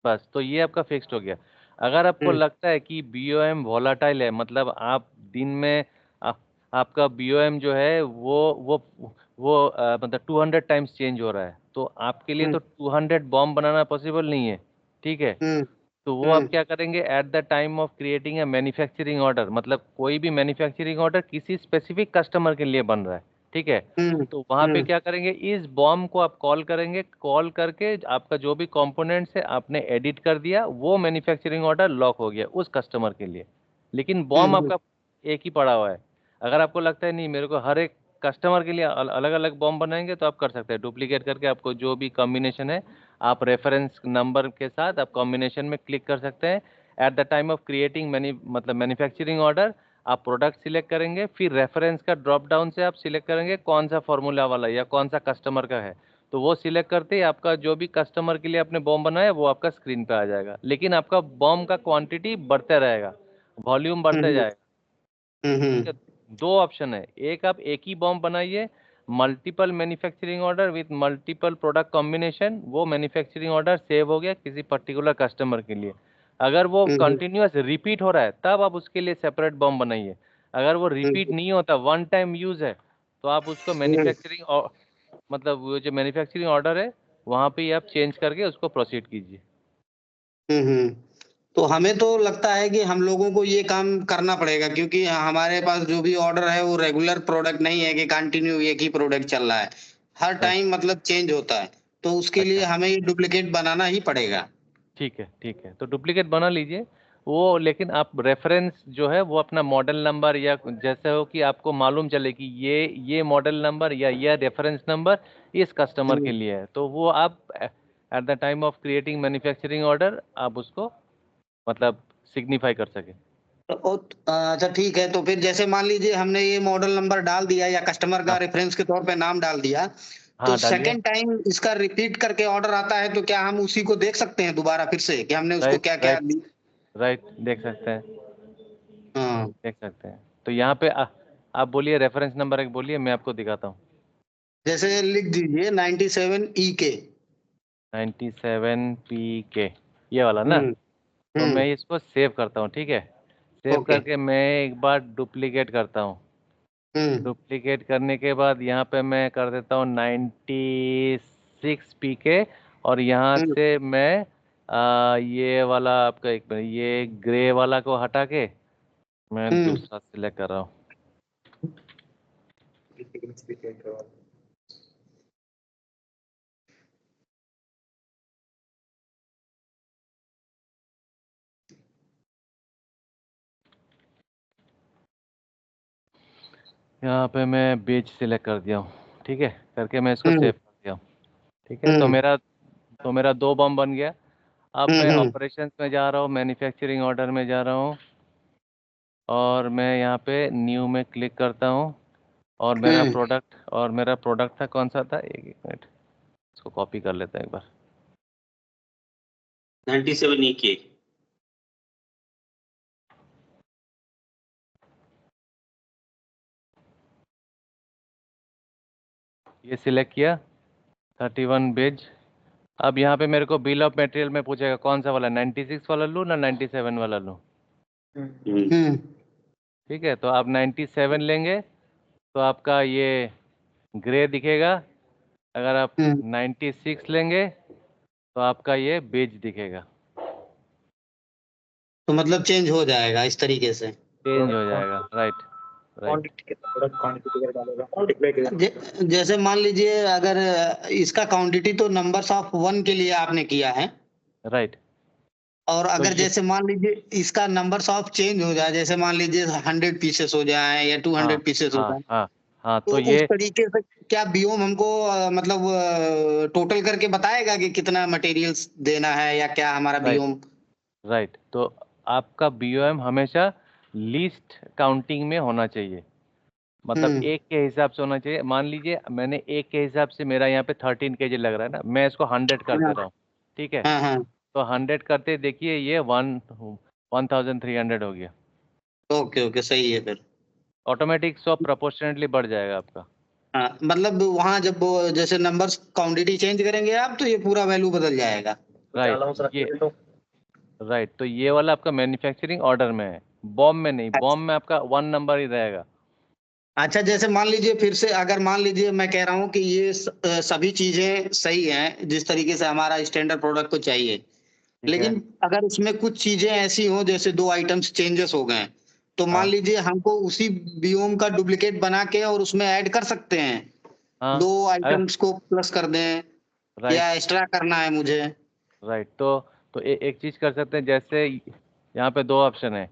बस तो ये आपका फिक्स्ड हो गया। अगर आपको हम्म लगता है कि बीओएम वोलाटाइल है, मतलब आप दिन में आपका बीओएम जो है वो मतलब 200 टाइम्स चेंज हो रहा है, तो आपके लिए हम्म तो 200 बॉम्ब बनाना पॉसिबल नहीं है। ठीक है। हम्म तो वो आप हम्म क्या करेंगे, at the time of creating a manufacturing order, मतलब कोई भी मैन्युफैक्चरिंग ऑर्डर किसी स्पेसिफिक कस्टमर के लिए बन रहा है। ठीक है। हम्म तो वहाँ पे हम्म क्या करेंगे, इस बॉम्ब को आप कॉल करेंगे, कॉल करके आपका जो भी कंपोनेंट्स है आपने एडिट कर दिया, वो मैन्युफैक्चरिंग ऑर्डर लॉक हो गया उस कस्टमर के लिए। लेकिन बॉम्ब हम्म आपका एक ही पड़ा हुआ है। अगर आपको लगता है नहीं मेरे को हर एक कस्टमर के लिए अलग अलग बॉम्ब बनाएंगे तो आप कर सकते हैं डुप्लीकेट करके। आपको जो भी कॉम्बिनेशन है आप रेफरेंस नंबर के साथ आप कॉम्बिनेशन में क्लिक कर सकते हैं। Eight the time of creating मतलब मैन्युफैक्चरिंग ऑर्डर आप प्रोडक्ट सिलेक्ट करेंगे, फिर रेफरेंस का ड्रॉप डाउन से आप सिलेक्ट करेंगे कौन सा फॉर्मूला वाला या कौन सा कस्टमर का है। तो वो सिलेक्ट करते ही आपका जो भी कस्टमर के लिए आपने बॉम्ब बनाया वो आपका स्क्रीन पे आ जाएगा, लेकिन आपका बॉम्ब का क्वांटिटी बढ़ते रहेगा, वॉल्यूम बढ़ते हम्म जाएगा। ठीक है। हम्म दो ऑप्शन है, एक आप एक ही बॉम्ब बनाइए, multiple manufacturing order with multiple product combination, वो मैन्युफैक्चरिंग ऑर्डर सेव हो गया किसी पर्टिकुलर कस्टमर के लिए। अगर वो हम्म कंटिन्यूअस रिपीट हो रहा है तब आप उसके लिए सेपरेट बॉम्ब बनाइए। अगर वो रिपीट हम्म नहीं होता, वन टाइम यूज है, तो आप उसको हम्म मैन्युफैक्चरिंग मतलब वो जो मैन्युफैक्चरिंग ऑर्डर है वहाँ पे ही आप चेंज करके उसको प्रोसीड कीजिए। हम्म। तो हमें तो लगता है कि हम लोगों को ये काम करना पड़ेगा, क्योंकि हमारे पास जो भी ऑर्डर है वो रेगुलर प्रोडक्ट नहीं है कि कंटिन्यू एक ही प्रोडक्ट चल रहा है, हर राइट। टाइम मतलब चेंज होता है, तो उसके लिए अच्छा, हमें ये डुप्लीकेट बनाना ही पड़ेगा। ठीक है ठीक है, तो डुप्लीकेट बना लीजिए वो। लेकिन आप रेफरेंस जो है वो अपना मॉडल नंबर या जैसे हो कि आपको मालूम चले कि ये मॉडल नंबर या ये रेफरेंस नंबर इस कस्टमर के हम्म लिए है, तो वो आप eight the time of creating manufacturing order आप उसको मतलब सिग्निफाई कर सके। अच्छा ठीक है, तो फिर जैसे मान लीजिए हमने ये मॉडल नंबर डाल दिया या कस्टमर का हाँ रेफरेंस के तौर पे नाम डाल दिया, तो हाँ डालिए। सेकंड टाइम इसका रिपीट करके ऑर्डर आता है तो क्या हम उसी को देख सकते हैं दोबारा फिर से कि हमने उसको राइट क्या क्या राइट राइट, देख सकते हैं, हाँ। देख सकते हैं। तो यहाँ पे आप बोलिए रेफरेंस नंबर एक बोलिए, मैं आपको दिखाता हूँ। जैसे लिख दीजिए 97 EK। 97PK ये वाला ना। तो मैं इसको सेव करता हूँ, ठीक है। Save okay. करके मैं एक बार डुप्लीकेट करता हूँ। डुप्लीकेट करने के बाद यहाँ पे मैं कर देता हूँ 96PK, और यहाँ से मैं ये वाला आपका एक मिनट, ये ग्रे वाला को हटा के मैं दूसरा सिलेक्ट कर रहा हूँ। यहाँ पे मैं बेच सिलेक्ट कर दिया हूँ, ठीक है। करके मैं इसको सेव कर दिया हूँ, ठीक है। तो मेरा 2 बम बन गया। अब मैं ऑपरेशंस में जा रहा हूँ, मैन्युफैक्चरिंग ऑर्डर में जा रहा हूँ, और मैं यहाँ पे न्यू में क्लिक करता हूँ, और मेरा प्रोडक्ट था कौन सा था, एक मिनट इसको कॉपी कर लेते हैं एक बार। 97 EK। ये सिलेक्ट किया 31 बेज। अब यहाँ पे मेरे को बिल ऑफ मटेरियल में पूछेगा कौन सा वाला, 96 वाला लूँ ना 97 वाला लूँ। ठीक है, तो आप 97 लेंगे तो आपका ये ग्रे दिखेगा। अगर आप 96 लेंगे तो आपका ये बेज दिखेगा। तो मतलब चेंज हो जाएगा इस तरीके से। चेंज हो जाएगा, राइट राइट। जैसे मान लीजिए अगर इसका क्वांटिटी तो नंबर्स ऑफ 1 के लिए आपने किया है, राइट। और तो अगर ये जैसे मान लीजिए इसका नंबर्स ऑफ चेंज हो जाए, जैसे मान लीजिए 100 पीसेस हो जाए या 200 पीसेस हो हाँ जाए, हाँ हाँ, तो तो उस ये तरीके से क्या बियोम हमको मतलब टोटल करके बताएगा कि कितना मटेरियल्स देना है या क्या हमारा राइट बियोम? राइट। तो आपका BOM हमेशा लीस्ट काउंटिंग में होना चाहिए, मतलब एक के हिसाब से होना चाहिए। मान लीजिए मैंने एक के हिसाब से, मेरा यहाँ पे 13 kg लग रहा है ना, मैं इसको 100 कर दे रहा हूँ, ठीक है। हाँ हाँ। तो 100 करते देखिए ये 1300 हो गया। ओके ओके, सही है फिर। ऑटोमेटिक सो प्रोपोर्शनेटली बढ़ जाएगा आपका। हाँ, मतलब वहाँ जब वो जैसे नंबर्स क्वांटिटी चेंज करेंगे आप, तो ये पूरा वैल्यू बदल जाएगा। राइट, तो ये वाला आपका मैन्युफैक्चरिंग ऑर्डर में है, बॉम्ब में नहीं। बॉम्ब में आपका 1 नंबर ही रहेगा। अच्छा, जैसे मान लीजिए फिर से, अगर मान लीजिए मैं कह रहा हूँ कि ये सभी चीजें सही हैं जिस तरीके से हमारा स्टैंडर्ड प्रोडक्ट को चाहिए, ठीक है। लेकिन अगर उसमें कुछ चीजें ऐसी हो जैसे 2 आइटम्स चेंजेस हो गए, तो मान हाँ लीजिए हमको उसी बियोम का डुप्लीकेट बना के और उसमें ऐड कर सकते हैं, हाँ 2 आइटम्स को प्लस कर दें, राइट या एक्स्ट्रा करना है मुझे? राइट। तो एक चीज़ कर सकते हैं, जैसे यहाँ पे 2 ऑप्शन है।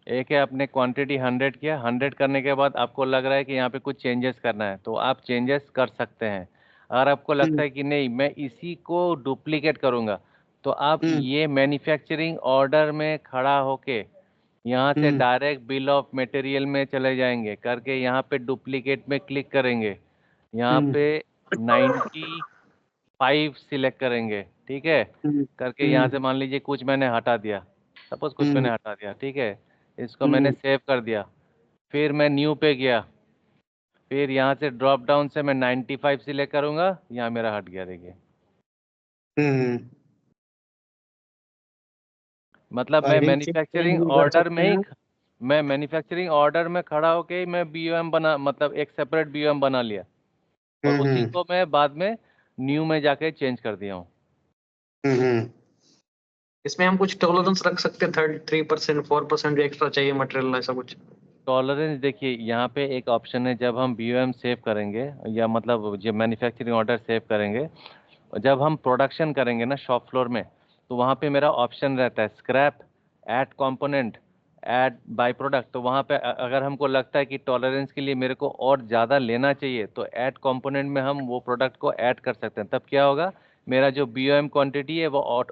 एक है आपने क्वांटिटी 100 किया, 100 करने के बाद आपको लग रहा है कि यहाँ पे कुछ चेंजेस करना है, तो आप चेंजेस कर सकते हैं। अगर आपको लगता है कि नहीं मैं इसी को डुप्लीकेट करूँगा, तो आप ये मैन्युफैक्चरिंग ऑर्डर में खड़ा होके यहाँ से डायरेक्ट बिल ऑफ मटेरियल में चले जाएंगे, करके यहाँ पे डुप्लीकेट में क्लिक करेंगे, यहाँ पे 95 सिलेक्ट करेंगे, ठीक है। करके यहाँ से मान लीजिए कुछ मैंने हटा दिया, सपोज कुछ मैंने हटा दिया, ठीक है। इसको मैंने सेव कर दिया, फिर मैं न्यू पे गया, फिर यहाँ से ड्रॉप डाउन से मैं 95 सिलेक्ट करूँगा, यहाँ मेरा हट गया, देखिए। मतलब मैं मैन्युफैक्चरिंग ऑर्डर में ही, मैं मैन्युफैक्चरिंग ऑर्डर में खड़ा होके ही मैं BOM बना, मतलब एक सेपरेट BOM बना लिया, और उसी को मैं बाद में न्यू में जाके चेंज कर दिया हूँ। इसमें हम कुछ टॉलरेंस रख सकते हैं, 3%, 4% जो एक्स्ट्रा चाहिए मटेरियल, ऐसा कुछ? टॉलरेंस देखिए, यहाँ पे एक ऑप्शन है, जब हम BOM सेव करेंगे, या मतलब जब मैन्युफैक्चरिंग ऑर्डर सेव करेंगे, जब हम प्रोडक्शन करेंगे ना शॉप फ्लोर में, तो वहाँ पे मेरा ऑप्शन रहता है scrap, add component, add by product. तो वहाँ पे अगर हमको लगता है कि टॉलरेंस के लिए मेरे को और ज़्यादा लेना चाहिए, तो ऐड कंपोनेंट में हम वो प्रोडक्ट को ऐड कर सकते हैं। तब क्या होगा, मेरा जो BOM क्वांटिटी है वो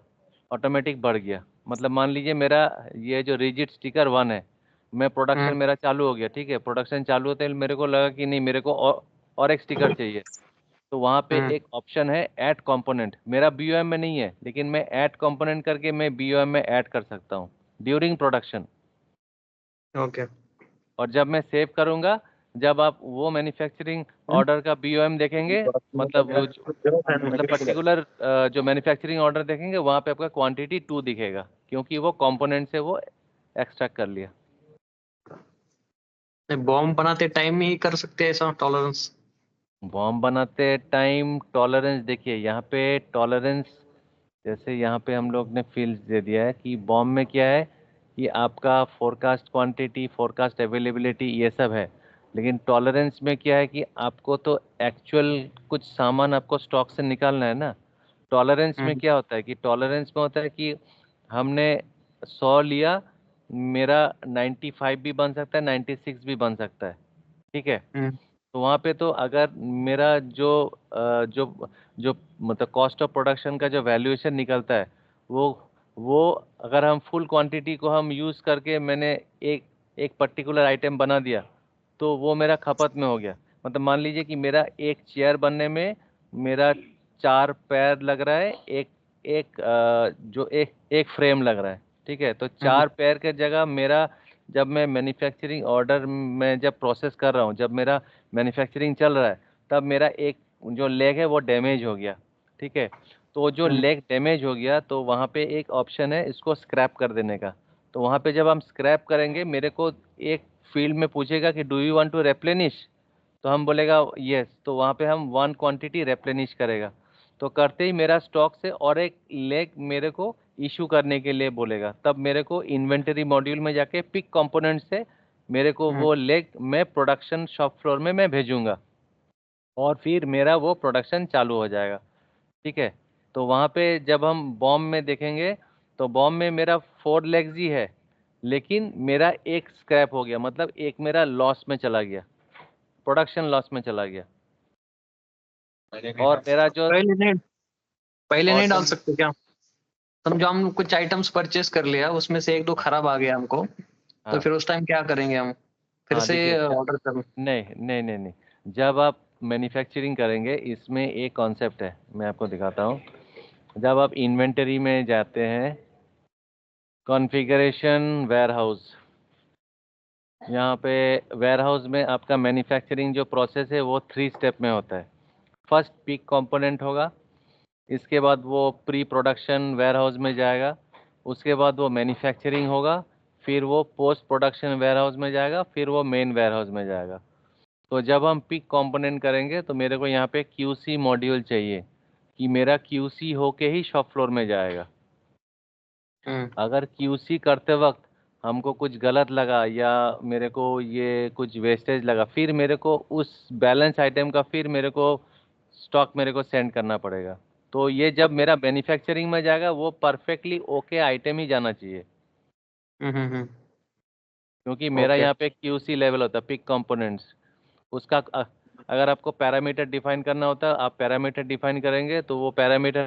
ऑटोमेटिक बढ़ गया। मतलब मान लीजिए मेरा ये जो रिजिड स्टिकर 1 है, मैं प्रोडक्शन मेरा चालू हो गया, ठीक है। प्रोडक्शन चालू होते ही मेरे को लगा कि नहीं, मेरे को और एक स्टिकर चाहिए, तो वहाँ पे एक ऑप्शन है ऐड कंपोनेंट। मेरा BOM में नहीं है, लेकिन मैं ऐड कंपोनेंट करके मैं BOM में ऐड कर सकता हूँ ड्यूरिंग प्रोडक्शन। ओके। और जब मैं सेव करूँगा, जब आप वो मैन्युफैक्चरिंग ऑर्डर का BOM देखेंगे, मतलब पर्टिकुलर जो मैन्युफैक्चरिंग ऑर्डर देखेंगे वहाँ पे आपका क्वांटिटी 2 दिखेगा, क्योंकि वो कंपोनेंट से वो एक्सट्रैक्ट कर लिया। बॉम्ब बनाते टाइम ही कर सकते हैं ऐसा टॉलरेंस? बॉम्ब बनाते टाइम टॉलरेंस, देखिए यहाँ पे टॉलरेंस, जैसे यहाँ पे हम लोग ने फील्ड्स दे दिया है कि बॉम्ब में क्या है कि आपका फोरकास्ट क्वांटिटी, फोरकास्ट अवेलेबिलिटी ये सब है, लेकिन टॉलरेंस में क्या है कि आपको तो एक्चुअल कुछ सामान आपको स्टॉक से निकालना है ना। टॉलरेंस में क्या होता है कि टॉलरेंस में होता है कि हमने 100 लिया, मेरा 95 भी बन सकता है, 96 भी बन सकता है, ठीक है। तो वहाँ पे तो अगर मेरा जो जो मतलब कॉस्ट ऑफ प्रोडक्शन का जो वैल्यूएशन निकलता है, वो अगर हम फुल क्वांटिटी को हम यूज़ करके मैंने एक एक पर्टिकुलर आइटम बना दिया, तो वो मेरा खपत में हो गया। मतलब मान लीजिए कि मेरा एक चेयर बनने में मेरा 4 पैर लग रहा है, एक एक जो एक फ्रेम लग रहा है, ठीक है। तो 4 पैर के जगह मेरा, जब मैं मैन्युफैक्चरिंग ऑर्डर में जब प्रोसेस कर रहा हूँ, जब मेरा मैन्युफैक्चरिंग चल रहा है, तब मेरा एक जो लेग है वो डैमेज हो गया, ठीक है। तो जो लेग डैमेज हो गया, तो वहाँ पे एक ऑप्शन है इसको स्क्रैप कर देने का। तो वहाँ पे जब हम स्क्रैप करेंगे, मेरे को एक फील्ड में पूछेगा कि डू यू वांट टू रेप्लेनिश, तो हम बोलेगा यस, तो वहाँ पे हम 1 क्वांटिटी रेप्लेनिश करेगा। तो करते ही मेरा स्टॉक से और एक लेग मेरे को इशू करने के लिए बोलेगा, तब मेरे को इन्वेंटरी मॉड्यूल में जाके पिक कंपोनेंट से मेरे को वो लेग मैं प्रोडक्शन शॉप फ्लोर में मैं भेजूंगा, और फिर मेरा वो प्रोडक्शन चालू हो जाएगा, ठीक है। तो वहाँ पे जब हम बॉम्ब में देखेंगे, तो बॉम्ब में मेरा 4 लेग्स ही है, लेकिन मेरा एक स्क्रैप हो गया, मतलब एक मेरा लॉस में चला गया, प्रोडक्शन लॉस में चला गया। और मेरा जो पहले और नहीं डाल जो सकते क्या? समझो हम कुछ आइटम्स परचेस कर लिया, उसमें से 1-2 खराब आ गया हमको, तो हाँ फिर उस टाइम क्या करेंगे हम? फिर हाँ, से देखिए ऑर्डर कर? नहीं नहीं नहीं नहीं, जब आप मैन्युफैक्चरिंग करेंगे, इसमें एक कॉन्सेप्ट है, मैं आपको दिखाता हूँ। जब आप इन्वेंटरी में जाते हैं, कॉन्फ़िगरेशन वेयरहाउस, यहाँ पे वेयरहाउस में आपका मैन्युफैक्चरिंग जो प्रोसेस है वो 3 स्टेप में होता है। फर्स्ट पिक कंपोनेंट होगा, इसके बाद वो प्री प्रोडक्शन वेयरहाउस में जाएगा, उसके बाद वो मैन्युफैक्चरिंग होगा, फिर वो पोस्ट प्रोडक्शन वेयरहाउस में जाएगा, फिर वो मेन वेयरहाउस में जाएगा। तो जब हम पिक कंपोनेंट करेंगे, तो मेरे को यहाँ पे QC मॉड्यूल चाहिए कि मेरा QC होके ही शॉप फ्लोर में जाएगा। अगर QC करते वक्त हमको कुछ गलत लगा या मेरे को ये कुछ वेस्टेज लगा, फिर मेरे को उस बैलेंस आइटम का फिर मेरे को स्टॉक मेरे को सेंड करना पड़ेगा। तो ये जब मेरा मैन्युफैक्चरिंग में जाएगा, वो परफेक्टली ओके आइटम ही जाना चाहिए, क्योंकि मेरा ओके। यहाँ पे QC लेवल होता है पिक कंपोनेंट्स। उसका अगर आपको पैरामीटर डिफाइन करना होता है, आप पैरामीटर डिफाइन करेंगे, तो वो पैरामीटर